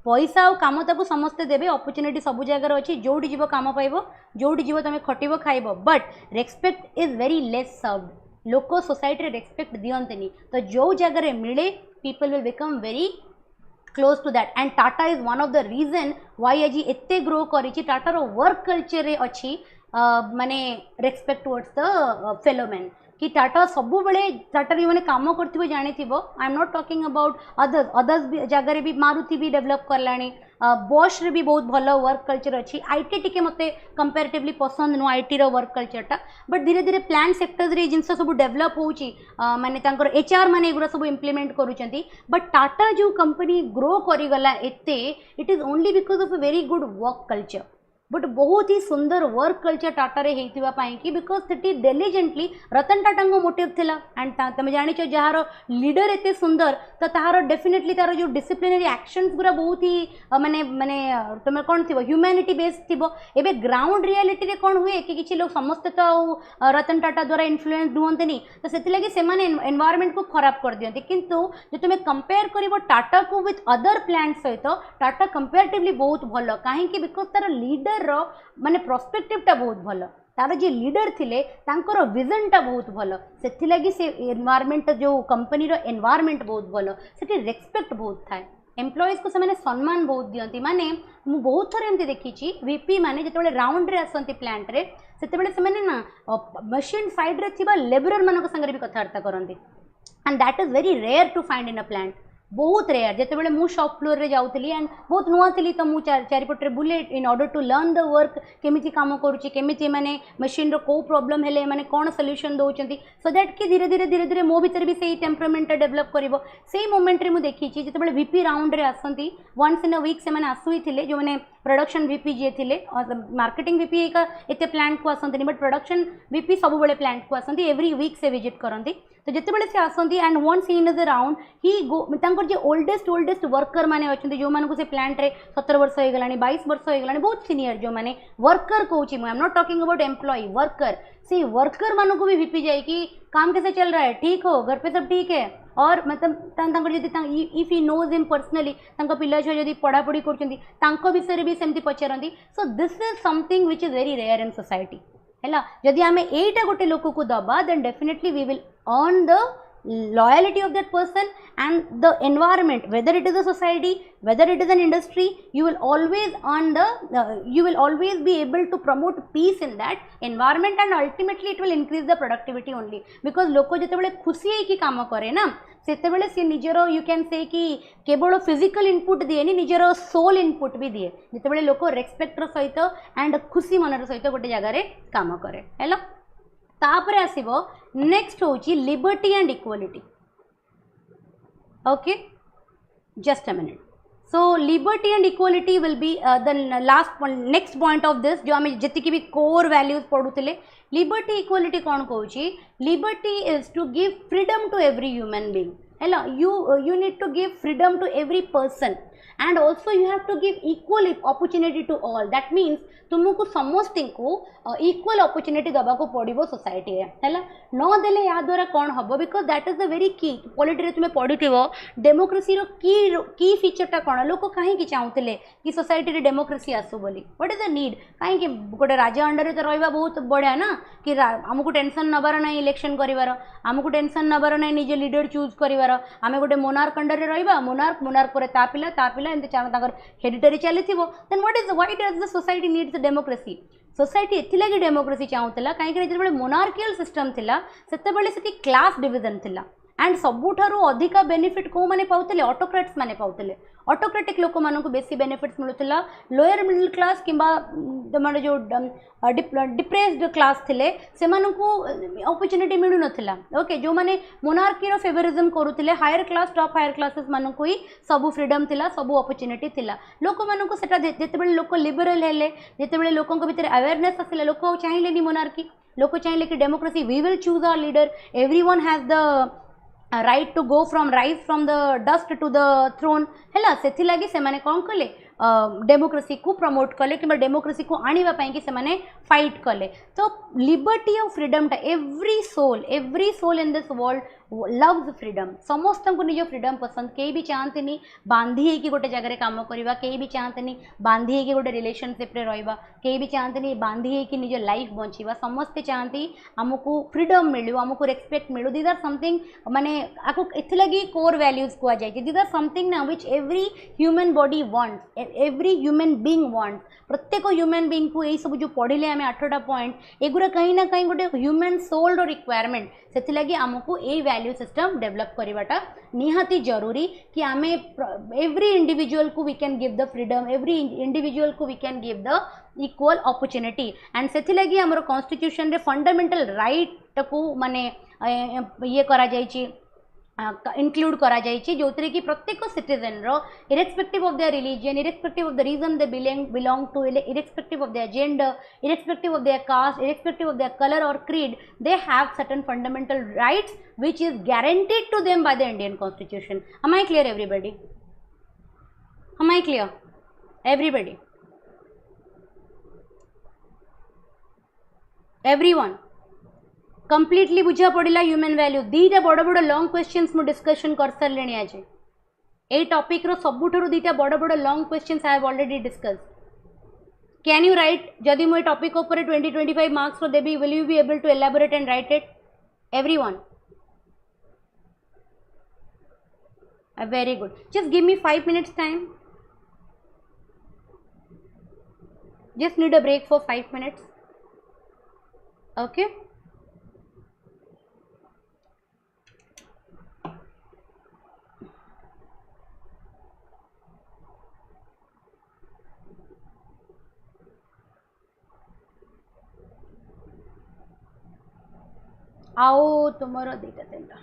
पैसा और काम ताको समस्ते देबे, अपॉर्चुनिटी सब जगह अच्छी, जोड़ी जीव काम पाइब, जोड़ी जीव तुम खटिब खाइब, but respect is very less served. लोक सोसाइटी रेस्पेक्ट दियंतनी, तो जो जगह मिले people will become very close to that. And Tata is one of the reason why आज एते ग्रो करी. टाटा रो वर्क कल्चर रे अच्छी माने respect towards the fellow man, कि टाटा सबु बेले टाटा रे माने काम करथिबो जानिथिबो. I am not talking about others जगह भी मारुति भी डेवलप करलानी, बॉश रे भी बहुत भल वर्क कल्चर अच्छी. आईटी टिके मते कंपैरेटिवली पसंद नु आईटी रो वर्क कल्चरटा, बट धीरे धीरे प्लान सेक्टर्स रे जिनस सब डेवलप होउची, माने तांकर एचआर माने एगुरा सब इंप्लीमेंट करूचंती. बट टाटा जो कंपनी ग्रो करी गला एते, it is only because of a very good work culture. But बहुत ही सुंदर वर्क कल्चर टाटा रे हेतिबा पाई कि बिकॉज सेटी डिलिजेंटली रतन टाटा को मोटिव थिला. एंड तमे जानि छ जहार लीडर एते सुंदर, तो ताहार डेफिनेटली तार जो डिसिप्लिनरी एक्शंस गुरा बहुत ही माने माने तमे कोन थिबो ह्यूमैनिटी बेस्ड थिबो. एबे ग्राउंड रियलिटी रे कोन हुए कि किछि लोग समस्त तो रतन टाटा द्वारा इन्फ्लुएंस हुंतनी, तो सेति लागि से माने एनवायरनमेंट को खराब कर दियंती. किंतु जे तमे कंपेयर करिवो टाटा को विथ अदर प्लांट सहित, टाटा कंपैरेटिवली बहुत भलो. काहे कि बिकॉज तार लीडर माने प्रोस्पेक्टिवटा बहुत भल, तार जे लीडर थिले तांकर विजनटा बहुत भल, सेथि लागि से एनवायरनमेंट जो कंपनी रो एनवायरनमेंट बहुत भल, सेठी रेस्पेक्ट बहुत थाए. एम्प्लॉइज को से सम्मान बहुत दियंती. माने मु बहुत थोर एमती देखी वीपी माने जेतेबेले राउंड रे आसंती प्लांट रे, सेतेबेले से माने ना मशीन साइड रे थिबा लेबरर मानक संगे भी कथावार्ता करंती. And that is very rare to find in a plant, बहुत रेयर. जिते मु शॉप फ्लोर रे जाऊली एंड बहुत नुआ थी, तो मुझे चारिपटे बुले in order to learn the work, केमी काम करुच्ची, केमी माने मशीन रो को प्रॉब्लम हेले माने कौन सॉल्यूशन दौरान, सो दैट कि धीरे धीरे धीरे धीरे मो भीतर भी सही टेम्परामेंट डेवलप करिवो. सेही मोमेंट रे मु देखी जिते वीपी राउंड रे आसंती, वन्स इन अ वीक से माने आसुई थिले, जो माने प्रोडक्शन वीपी जे थिले, मार्केटिंग वीपी एते प्लांट को आसंती, बट प्रोडक्शन वीपी सब बेले प्लांट को आसंती, एवरी वीक से विजिट करंती. तो जिते से आसंती and once in is around he go, तांकर जे ओल्डेस्ट वर्कर माने अछंती, जो मानको से प्लांट रे 17 वर्ष हो गलानी, 22 वर्ष हो गलानी, बहुत सीनियर जो माने वर्कर कहूची, I am not talking about employ, worker. से वर्कर मानू को भी वीपी जाए कि काम कैसे चल रहा है, ठीक हो, घर पे सब ठीक है, और मतलब if he knows him personally पिला छुआ जब पढ़ापढ़ी कर विषय भी सेमती पचारती. So this is something which is very rare in society. है जदि आम एटा गोटे लोक को दबा, then definitely we will earn the loyalty of that person and the environment, whether it is a society, whether it is an industry, you will always earn the you will always be able to promote peace in that environment, and ultimately it will increase the productivity only. Because लोक जितेबाला खुशी है कि काम करे ना, सेतेबाला से निजर you can से कि केवल फिजिकल इनपुट दिए नि, निजर सोल इनपुट भी दिए. जितेबाला लोक रेस्पेक्टर सहित एंड खुशी मनर सहित गोटे जगार काम करे. है तापर आसीबो नेक्स्ट होची liberty and equality. Okay, just a minute. So liberty and equality will be the last next point of this, जो आम जी भी कोर वैल्यूज पढ़ुले. लिबर्टी इक्वालिटी कौन कहूँ? Liberty is to give freedom to every human being. है you need to give freedom to every person, and also you have to give equal opportunity to all. That means तुमको समस्त को equal opportunity दबा को पड़ो society है न देले या द्वारा कौन हम, because that is the very की पॉलिटी तुम पढ़ुव डेमोक्रेसी की फीचरटा कौन, लोक कहीं चाहूले कि सोसाइटी रे डेमोक्रेसी आसू बोली. What is the need? कहीं गोटे राजा अंडर तो रहा बहुत बढ़िया ना, कि आमको टेंशन नबार ना इलेक्शन करार, आमको टेंशन नबार ना निजे लीडर चूज करार, आम गोटे मोनार्क अंडर रहा, मोनार्क पर ता पिला एमती हेरिटेरी चली. Then what does the society needs democracy? Society एथिलागी डेमोक्रेसी चाहूला कहीं जो मोनार्कियल सिस्टम थिला, सेतेबेले सेठी क्लास डिविजन थिला, एंड सबुठारु अधिका बेनिफिट को माने पाउतले ऑटोक्रेट्स माने पाउतले ऑटोक्रेटिक लोक मानक बेसी बेनिफिट्स मिलुतला लोअर मिडिल क्लास किंबा तमारे जो डिप्रेस्ड क्लास थिले से मानकु अपॉर्चुनिटी मिलु नथिला ओके जो माने मोनार्की रो फेवरिज्म करूतिले higher class top higher classes मानकु ही सब फ्रीडम थिला सब अपॉर्चुनिटी थिला लोक मानकु सेटा जेते बेले लोक लिबरल हेले जेते बेले लोकन भीतर अवेयरनेस आसिले लोक चाहिलेनी मोनार्की लोक चाहिए कि democracy we will choose our leader everyone has the right to go from rise from the dust to the throne है से लगी से माने कौन कले डेमोक्रेसी को प्रमोट कले कि डेमोक्रेसी को आनिबा पई कि से माने फाइट कले तो लिबर्टी और फ्रीडम टा every soul in this world loves freedom समस्त को निज फ्रीडम पसंद कई भी चाहते बांधी कि गोटे जगह काम करवा कई भी चाहते बांधी कि गोटे रिलेशनशिप रे रहिबा कई भी चाहते बांधी कि निज लाइफ बंचीबा समस्ते चाहती आमको फ्रीडम मिलू आमको रेस्पेक्ट मिलू दीज आर समथिंग माने आपको एथिलगी कोर वैल्यूज कुआ जाय दीज आर समथिंग ना which every human body wants every human being wants प्रत्येक ह्यूमन बीइंग को यही सब जो पढ़िले आम 8टा पॉइंट एगुरा कहीं ना कहीं गोटे ह्यूमन सोल रो रिक्वायरमेंट से आमको ये वैल्यू सिस्टम डेवलप करवाटा निहाती जरूरी कि आम एवरी इंडिविजुअल को we can give the freedom every individual को we can give the equal opportunity and से आमर कॉन्स्टिट्यूशन रे फंडामेंटल राइट को माने ये करा जायछि इंक्लूड करा जायछि जो कि प्रत्येक सिटीजन रो irrespective of their religion irrespective of the region they belong to irrespective of their gender irrespective of their caste irrespective of their colour और creed they have certain fundamental rights which is guaranteed to them by the Indian constitution am I clear everybody am I clear everybody everyone completely बुझा पड़ा human value दीटा बड़ बड़ long questions मु discussion कर सारे आज ए topic रो सबुठारु दीटा बड़ बड़ long questions I have already discuss can you write जदि मु टॉपिक ऊपर 20-25 मार्क्स रो देबी will you be able to elaborate and write it everyone very good just give me 5 minutes time just need a break for 5 minutes okay आओ तुम्हारा दीटा तीनटा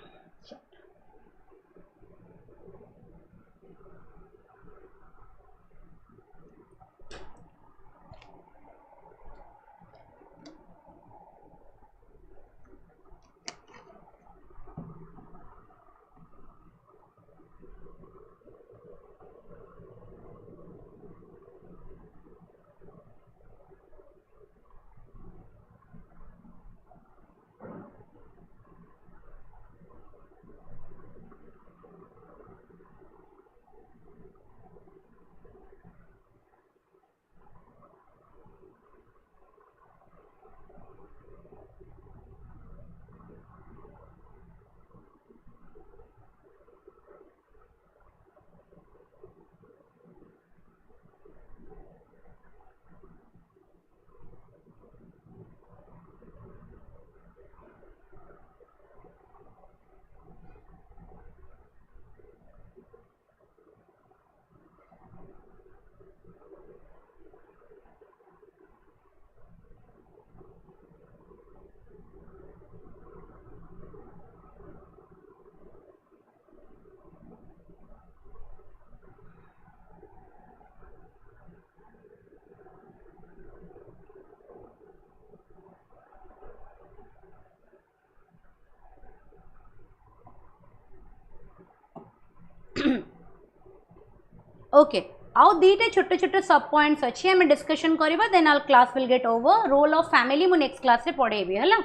okay आउ दीटे छोटे छोटे सब पॉइंट्स अच्छी आम डिस्कशन करवा then all class will get over role of family मु नेक्स्ट क्लास रे पढ़ेबी है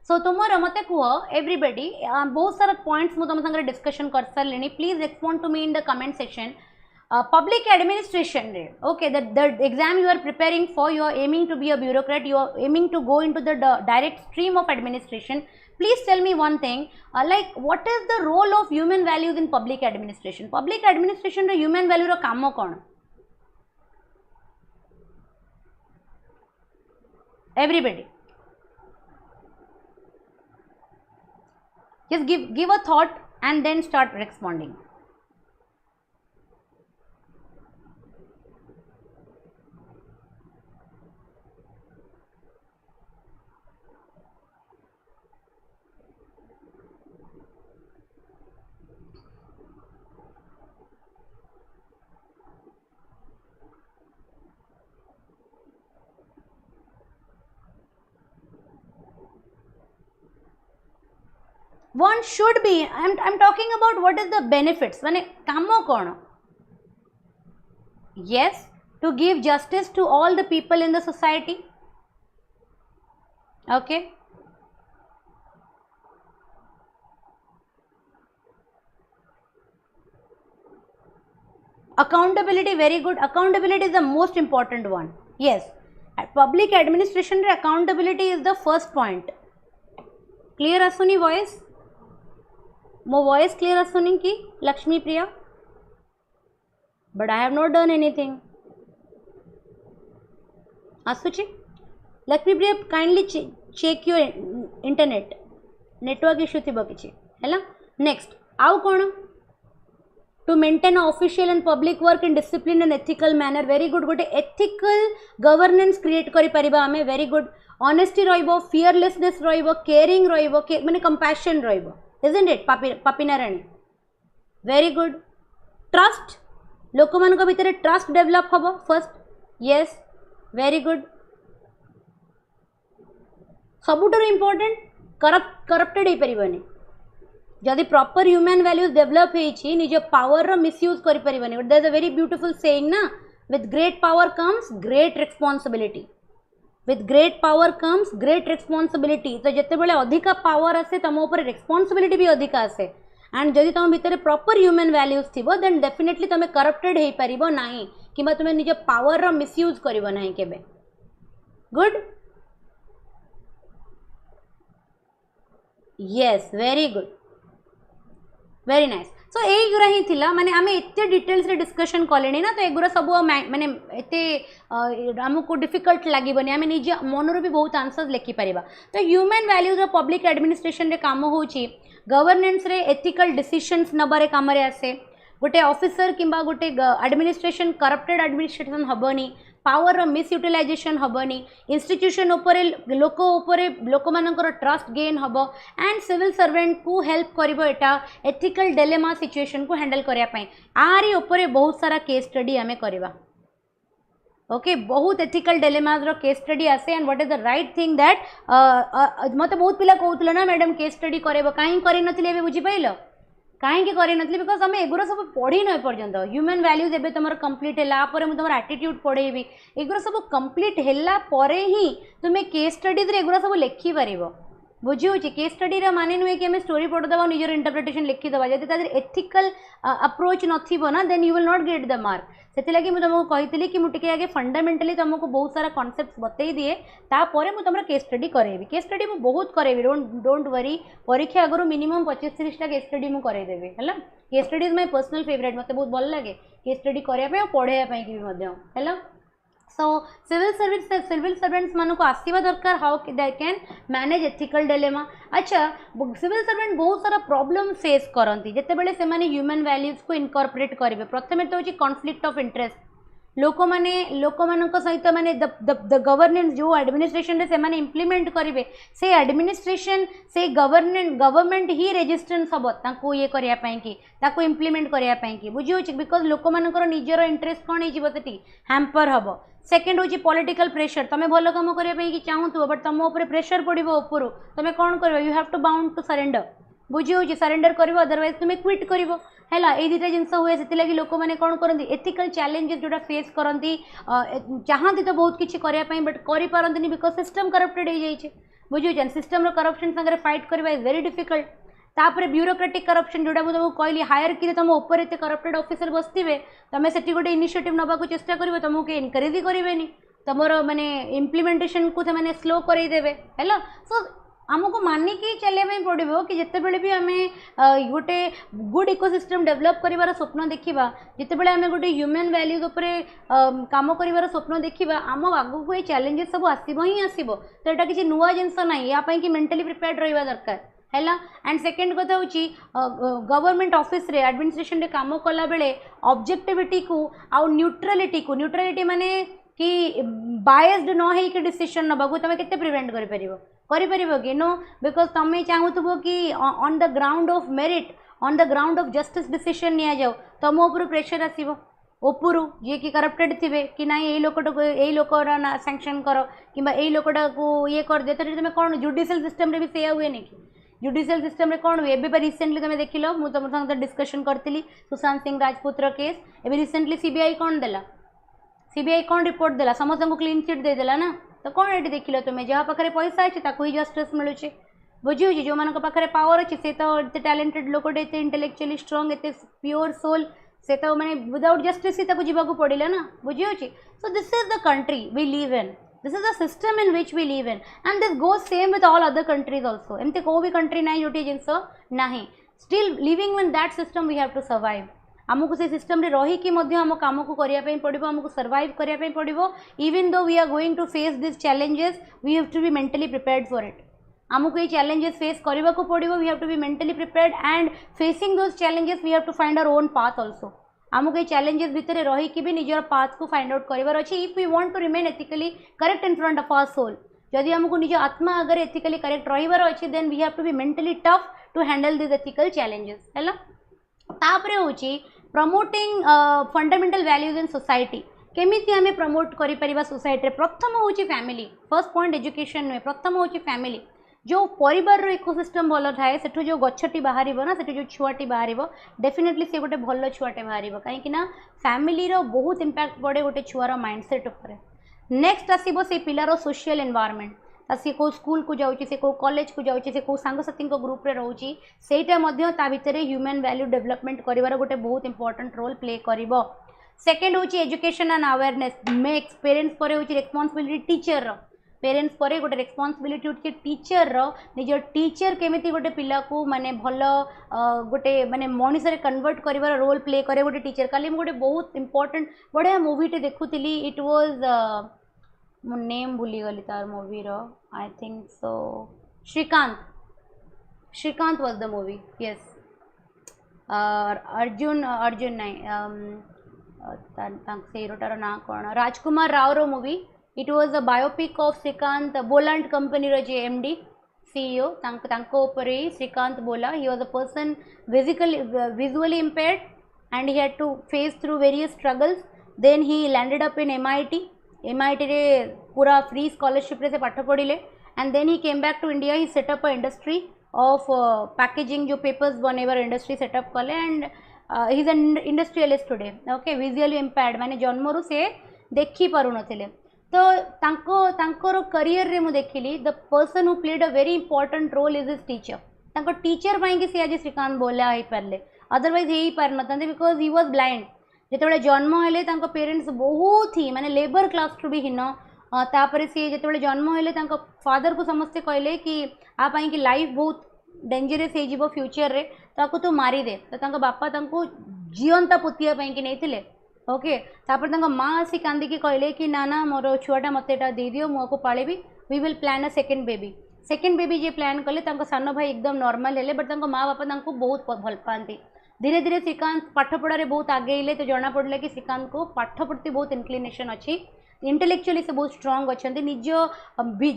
सो तुम मत कह एवरीबडी बहुत सारा पॉइंट्स मुझे तुम सागर डिस्कशन कर सारे please respond to me in the comment section public administration okay the exam you are preparing for you are aiming to be a bureaucrat you are aiming to go into the direct stream of administration please tell me one thing like what is the role of human values in public administration ro human value ro kamo kon everybody just give a thought and then start responding. One should be, I'm talking about what is the benefits, माने कामो कौन? Yes, to give justice to all the people in the society. Okay. Accountability, very good. Accountability is the most important one. Yes, at public administration accountability is the first point. Clear asuni voice? मो voice clear आसुनी कि Lakshmi Priya? But I have not done anything. आसुची Lakshmi Priya kindly check your internet network issue थी किसी है. Next आउ कौन? To maintain official and public work in discipline and ethical manner. Very good. गोटे एथिकल गवर्नेंस क्रिएट करि परिबा आमे. Very good. ऑनेस्टी रहिबो, फियरलेसनेस रहिबो, केयरिंग रहिबो, माने कंपैशन रहिबो. Isn't it, Papi Narani? Very good. Trust. लोक मान को भीतर ट्रस्ट डेवलप हम फर्स्ट. yes, very good. सबुठार इम्पोर्टेंट करप्टेड हो पारिबनी. जदि प्रॉपर ह्यूमन वैल्यूज डेवलप होइछि निज पावर रो मिसयूज करि परिबनी. But there is a very beautiful saying ना, with great power comes great responsibility. With great power comes great responsibility. तो जिते बड़े अधिका पावर आसे तुम ऊपर रिस्पांसिबिलिटी भी अधिका आसे. एंड जदि तुम भितर प्रॉपर ह्यूमन वैल्यूज थिबो देन डेफिनेटली तुम करप्टेड हो पारिबो नाही किबा तुम निज पावर रो मिसयूज करिवो नाही केबे. Good. yes, very good, very nice. सो एगुरा ही थिला माने आमे एते डिटेल्स रे डिस्कशन कलेनी ना, तो एगुरा सब माने एते हमको डिफिकल्ट लागिबनी. आमे निज मनरो भी बहुत आंसर्स लिखि परिबा. तो ह्यूमन वैल्यूज रो पब्लिक एडमिनिस्ट्रेशन रे काम होची गवर्नेंस रे एथिकल डिसीजंस नबारे काम रे आसे. गोटे ऑफिसर किंबा गोटे एडमिनिस्ट्रेशन करप्टेड एडमिनिस्ट्रेशन हबनी. पावर रो मिस यूटिलाइजेशन हबनी. इंस्टीट्यूशन उपरे लोक मानकर ट्रस्ट गेन हब. एंड सिविल सर्वेंट को हेल्प करिवो एटा एथिकल डिलेमा सिचुएशन को हैंडल करिया पई. आरी उपरे बहुत सारा केस स्टडी हमें करबा. ओके, बहुत एथिकल डिलेमाज रो केस स्टडी आसे. And what is the right thing that मते बहुत पिला कहउतले ना मैडम केस स्टडी करेबो काहे करि नथिले एबे बुझी पाइलो कहीं करें बिकज आम एगुरा सब पढ़ी न पर्यंत. ह्यूमन वैल्यूज एबे तुम कंप्लीट है मुझे तुम एटीट्यूड पढ़ेबी. एगुरा सब कंप्लीट है ही तुम्हें केस स्टडीज एगुरा सब लिखिपर. बुझी हो केस स्टडी माने नुहे कि स्टोरी पढ़ीदे निजर इंटरप्रिटेशन लिखिदे. जब एथिकल अप्रोच नथिबो ना then you will not get the mark. से लगी मुझे तुमको कही कि मुझे आगे फंडामेंटली तुमको बहुत सारा कॉन्सेप्ट बतई दिए तापर मुझे तुम केस स्टडी करेबी. केस स्टडी मुझे बहुत करेबी. Don't worry. परीक्षा आगु मिनिमम 25-30 केस स्टडी मुझे करदेवी है. Case study is my personal favourite. मत बहुत भल लगे केस स्टडी करने और पढ़ाई है. सो सिविल सर्वेंट्स मान को आसवा दरकार how they can manage ethical dilemma. अच्छा, सिविल सर्वेंट बहुत सारा प्रॉब्लम फेस करती जिते बड़े से माने ह्यूमन वैल्यूज को इनकॉर्पोरेट करेंगे. प्रथम तो होची कॉन्फ्लिक्ट ऑफ इंटरेस्ट. लोक मान सहित माने द गवर्नेंस जो एडमिनिस्ट्रेशन से माने इम्प्लीमेंट करेंगे से एडमिनिस्ट्रेशन से गवर्नमेंट ही रेजिस्टेंस हम ताको ये करने की ताको इम्प्लीमेंट करने की. बुझी हो बिकज लोक मानकर निजर इंटरेस्ट कौन होती हैम्पर हम. सेकेंड हूँ पॉलिटिकल प्रेशर. तुम भल कम करने चाहूँ बट तुम उपर प्रेशर पड़ो उपरू तुम कौन कर you have to bound to surrender. बुझी हो सरेंडर कर अदरवाइज तुम क्विट कर है. ये दुटा जिनस हुए से लोक मैंने कौन करती एथिकल चैलेंजेस जोटा फेस करती चाहती तो बहुत किसी करने बट करपारती बिकज सिस्टम करप्टेड हो जाए. बुझे सिस्टम करप्शन सागर फाइट करवा इज वेरी डिफिकल्ट. तापर ब्यूरोक्रेटिक करप्शन जोटा मुझे तुमको कहली हायर कि तुम ऊपर एत करप्टेड ऑफिसर बसवे तुम से गोटे इनिशिएटिव नाकू चेष्टा कर तुमको एनकरेज ही करेनि. तुम माने इम्प्लीमेंटेशन को से स्लो करदेवे है. सो आमको मानिकी चलने पड़ो कि जिते बड़े भी आम गोटे गुड इकोसिस्टम डेवलप कर स्वप्न देखा जिते बड़े आम गोटे ह्यूमन वैल्यूज काम कर स्वप्न देखा आम आगू को ये चैलेंजेस सब आसब ही आसब. तो यहाँ किसी नुआ जिनस ना यापाई कि मेंटली प्रिपेयर्ड रहा दरकार हैला। एंड सेकेंड कथा हूँ गवर्नमेंट ऑफिस रे एडमिनिस्ट्रेशन रे काम कला बेले ऑब्जेक्टिविटी को आउ न्यूट्रलिटी माने कि बायस्ड न है कि डिसीजन नबाकू तुम केते प्रिवेंट करिपरिबो कि नो, बिकॉज तुम चाहूथबो कि on the ground of merit on the ground of justice decision निया जाओ तुम ऊपर प्रेशर आसीबो उपरू जी कि करप्टेड थे कि ना ये लोकटा ना सैंक्शन कर कि ये लोकटा को ये कर दे, तो तुम कौन जुडिशियल सिस्टम रे भी से हुए नहीं कि जुडिशियल सिस्टम रे कौन हुए एबे रिसेंटली तुम देख लो मुझे तुम संग डिस्कशन करी सुशांत सिंह राजपूत केस एबे रिसेंटली सीबीआई कौन देला सीबीआई कौन रिपोर्ट देला समस्त को क्लीन चिट देदेला ना, तो कौन ये देख लो तुम्हें जहाँ पाखे पैसा अच्छे ताकू ही जस्टिस मिलूचे बुझी जो मान पाखे पावर अच्छे से तो एत टैलेंटेड लोकटे एत इंटेलेक्चुअली स्ट्रांग एत प्योर सोल से तो मैंने विदाउट जस्टिस ही ताकू जीवाकू पड़ेगा ना बुझी। So this is the country we live in, this is the system in which we live in and this goes same with all other countries also. एमती कौ भी कंट्री ना जो जिनस ना still living in that system we have to survive. आमको से system रे रही आम कम को करने पड़ो आमको सर्वाइव करने पड़ो even though we are going to face this challenges we have to be mentally prepared for it. आमको ये चैलेंजेस फेस करने को पड़ो we have to be mentally prepared and facing those challenges we have to find our own path also. आमको ये challenges भितर रही भी निजर पाथ को फाइंड आउट करार अच्छे if we want to remain ethically correct in front of our soul. जदि आमको निज आत्मा अगर एथिकली करेक्ट रहिबार अच्छे then we have to be mentally tough to handle this ethical challenges है। तापरे होची promoting fundamental values in society केमिति आमे प्रमोट करि परिबा सोसाइटी। प्रथम होची फैमिली, फर्स्ट पॉइंट एजुकेशन नुहे, प्रथम होची फैमिली। जो परिवार इकोसिस्टम भल थाए सेठु जो गछटी बाहर ना सेठु जो छुआटी बाहर डेफिनेटली से गोटे भल छुआटे बाहर कहीं फैमिली रो बहुत इंपैक्ट पड़े गोटे छुआर माइंडसेट उपर। नेक्स्ट आसीबो से पिलार सोशल एनवायरनमेंट, सी को स्कूल को जाऊँगी से को कॉलेज को जाऊँगी से को सांगसाथी ग्रुप रे रोची सेटा मध्य ता भितर ह्यूमन वैल्यू डेवलपमेंट करिवार गोटे बहुत इंपोर्टेंट रोल प्ले करिवो। सेकेंड होची education and awareness makes parents पर होची रेस्पॉन्सिबिलिटी टीचर रो, पेरेंट्स पर गोटे रेस्पॉन्सिबिलिटी होची टीचर रो। निज टीचर केमिति गोटे पिला को माने भल गोटे माने मनीष रे कन्वर्ट करिवार रोल प्ले करे गोटे टीचर। काली हम गोटे बहुत इंपोर्टेंट बढ़िया मूवीटे देखुली इट वाज मो नेम भूलीगली तार मूवी रो I think so Srikanth was the movie yes Arjun नहीं से हिरोटार ना कौन राजकुमार राव रो movie it was a biopic of Srikanth Bollant company रो जे एमडी सीईओ उपरे Srikanth Bolla he was a person visually impaired and he had to face through various struggles then he landed up in MIT रे पूरा फ्री स्कॉलरशिप रे से पाठ पढ़िले and then he came back to India he set up a industry of packaging जो papers बनइबार industry set up कले and he is an industrialist today okay visually impaired माने जन्मरू से देखी पारु नथिले। तो तांको करियर रे मु देखिली the person who played a very important role is his teacher. तांको टीचर पाई कि से आज श्रीकांत बोला ही पारले अदरवाइज हे ही पार नथांते बिकॉज ही वाज ब्लाइंड। जिते जन्म हेले पेरेंट्स बहुत ही माने लेबर क्लास टू भी हीन तापर सी जिते जन्म हेले फादर को समस्ते कहले कि आपाई कि लाइफ बहुत डेंजरस हो फ्यूचर रे ताको तो मारिदे तो बापा जीवंता पोतिया कि नहीं ओके तापर माँ आसी कांदिकी कहले कि ना ना मोर छुआटा मत दे दियो मुझको पालिबी we will plan a second baby जे प्लान कले सान भाई एकदम नॉर्मल हेले बट माँ बापा बहुत भल पाती। धीरे धीरे श्रीकांत पाठ पढ़ारे बहुत आगे तो जना पड़ा कि श्रीकांत को पाठ प्रति बहुत इंक्लिनेशन अच्छी इंटेलेक्चुअली से बहुत स्ट्रांग अच्छा निज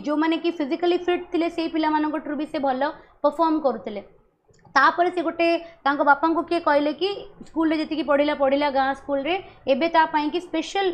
जो मैंने कि फिजिकली फिट थे से पिलाठू भी से भल परफॉर्म करुले। तापर से गोटे बापा को किए कहले कि स्कूल रे जी पढ़ला गाँ स्कूल रे एबे तापाई कि स्पेशल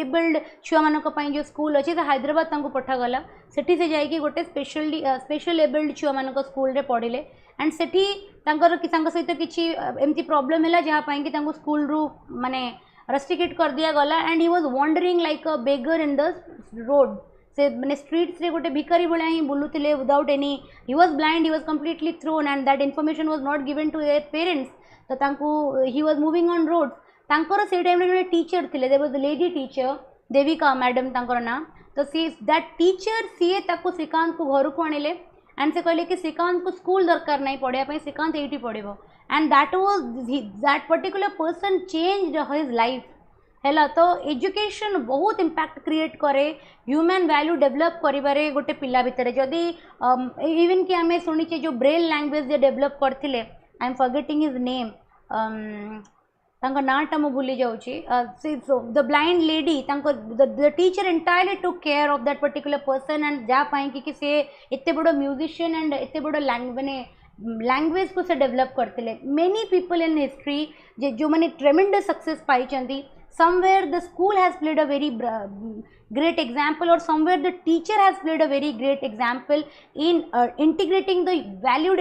एबल्ड छुआ मानी जो स्कूल अच्छे हैदराबाद पठागला सेठी से जाइए गोटे स्पेशल एबल्ड छुआ मान स्कूल रे पढ़िले एंड सेठी सहित किसी एमती प्रॉब्लम है जहाँपाई कि स्कूल रू माने रेस्ट्रिकेट कर दिया गला and he was wandering like a beggar in the road से मैंने स्ट्रीट्स रे गोटे भिखारी भाया ही बुलूले without any he was blind he was completely thrown and that information was not given to their parents तो he was moving on road तांकर से टाइम रे टीचर थे there was the lady teacher Devika madam तांकर नाम तो see that teacher CA ताको श्रीकांत को घर को आनिले एंड से कहले कि श्रीकांत को स्कूल दरकार नहीं पढ़ाई श्रीकांत ये पढ़ो and that was that particular person changed his life है तो एजुकेशन बहुत इम्पैक्ट क्रिएट करे ह्यूमन वैल्यू डेवलप करिबारे गोटे पिला भितर जदि इवन कि आम शुणीचे जो ब्रेल लैंग्वेज जे डेवलप करते आई एम फॉरगेटिंग हिज नेम तांको नाटा मु भूली जाऊँगी the blind lady the teacher entirely took care of that particular person and जहाँ कि से एते बड़ म्यूजिशियन एंड एते बड़ माने लैंग्वेज को से डेवलप करते मेनी पीपल इन हिस्ट्री जो मैंने ट्रेमेंडस success pi somewhere the school has played a very great example or somewhere the teacher has played a very great example in integrating the value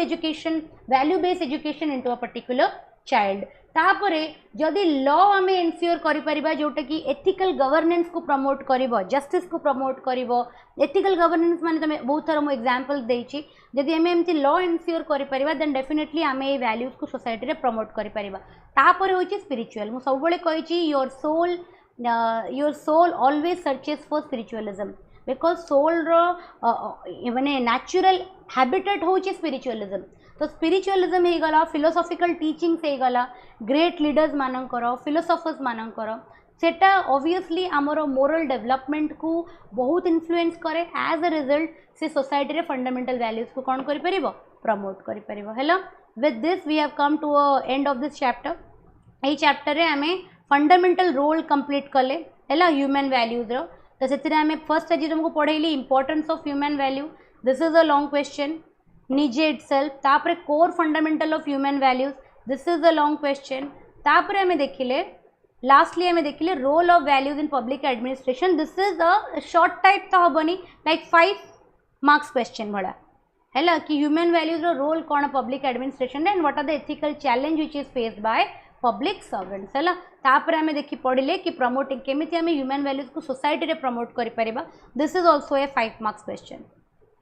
based education into a particular child तापरे जदि law आम ensure करिपरिबा जोटा कि ethical governance को promote करिवो justice को promote करिवो ethical governance माने तमे बहुत थर मु एग्जांपल देछि जदि आम एमती लॉ एनश्योर करिपरिबा देन डेफिनेटली आम ए वैल्यूज को सोसाइटी रे प्रमोट करिपरिबा तापरे होछि स्पिरिचुअल मु सब बेले कहिछि your soul always searches for spiritualism because soul रो माने नेचुरल हैबिटेट होछि स्पिरिचुअलिज्म तो स्पिरिचुअलिज्म हो गला फिलोसॉफिकल टीचिंग्स हो गला ग्रेट लीडर्स मानकर फिलोसफर्स मानकर सेटा ऑब्वियसली आमर मोरल डेवलपमेंट को बहुत इन्फ्लुएंस करे एज अ रिजल्ट से सोसाइटी रे फंडामेंटल वैल्यूज को कौन करि परिबो प्रमोट करि परिबो hello with this we have come to a end of this chapter एई चैप्टर रे हमें फंडामेंटल रोल कंप्लीट कले हेला ह्यूमन वैल्यूज रो तो सेतिरे हमें फर्स्ट आज तुमको पढ़ेली importance of human value this is a long question निजे इटसेल्फ तापरे core fundamental of human values this is a long question तापरे हमें देखिले लास्टली हमें देखिले role of values in public administration this is a short type तो हेनी like 5 marks question भड़ा है कि ह्यूमन वैल्यूज रो रोल कौन public administration and what are the ethical challenge which is faced by public servants है तापरे हमें देखि पढ़िले कि प्रमोटिंग केमिति हमें ह्यूमन वैल्यूज को सोसाइटी रे प्रमोट करि परिबा this is also a 5 marks question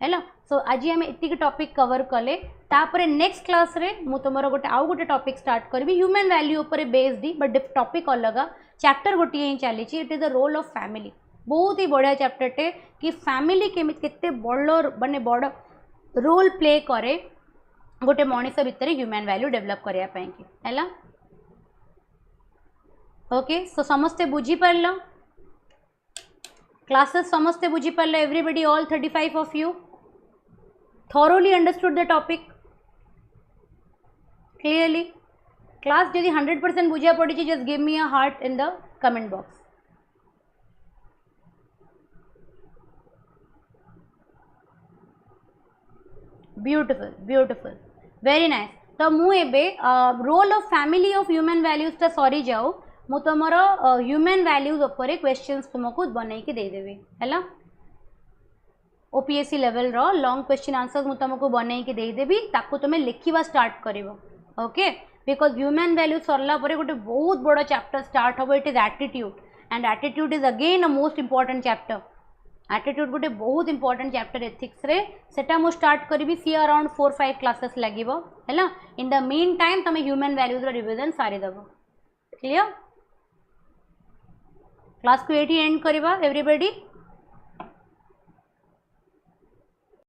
है सो आज आम एति टॉपिक कवर कले तापरे नेक्स्ट क्लास रे मु तुमर गोटे आउ गोटे टॉपिक स्टार्ट करी ह्यूमन वैल्यू उपर बेस्ड बट टॉपिक अलग चैप्टर गोटे ही चली it is the role of family बहुत ही बढ़िया चैप्टर टे कि फैमिली केते बड़ माने बड़ रोल प्ले करे गोटे मनीष भितर ह्यूमन वैल्यू डेवलप करने है ओके सो समस्ते बुझी पारल क्लासेस समस्ते बुझी पारल everybody all 35 of you thoroughly understood the topic clearly class जदि 100% बुझा पड़ी just give me a heart in the comment box beautiful very nice तो मु एबे role of family of human values ता सॉरी जाओ मु तमर ह्यूमन वैल्यूज ऊपर क्वेश्चंस तुमको बनई के दे देबी हैला ओपीएससी लेवल रो लॉन्ग क्वेश्चन आंसर्स मु तुमको बनई के दे देबी ताको तुमे लिखिबा स्टार्ट करिवो ओके बिकॉज ह्यूमन वैल्यू सरला परे गोटे बहुत बड़ा चैप्टर स्टार्ट होबो it is attitude and attitude is again a most important chapter attitude गोटे बहुत इंपोर्टेंट चैप्टर एथिक्स रे सेटा मु स्टार्ट करबी सी अराउंड 4-5 क्लासेस लागिवो हैला इन द मीन टाइम तुमे ह्यूमन वैल्यूज रो रिवीजन सारी दबो क्लियर क्लास को एटी एंड करबा एवरीबॉडी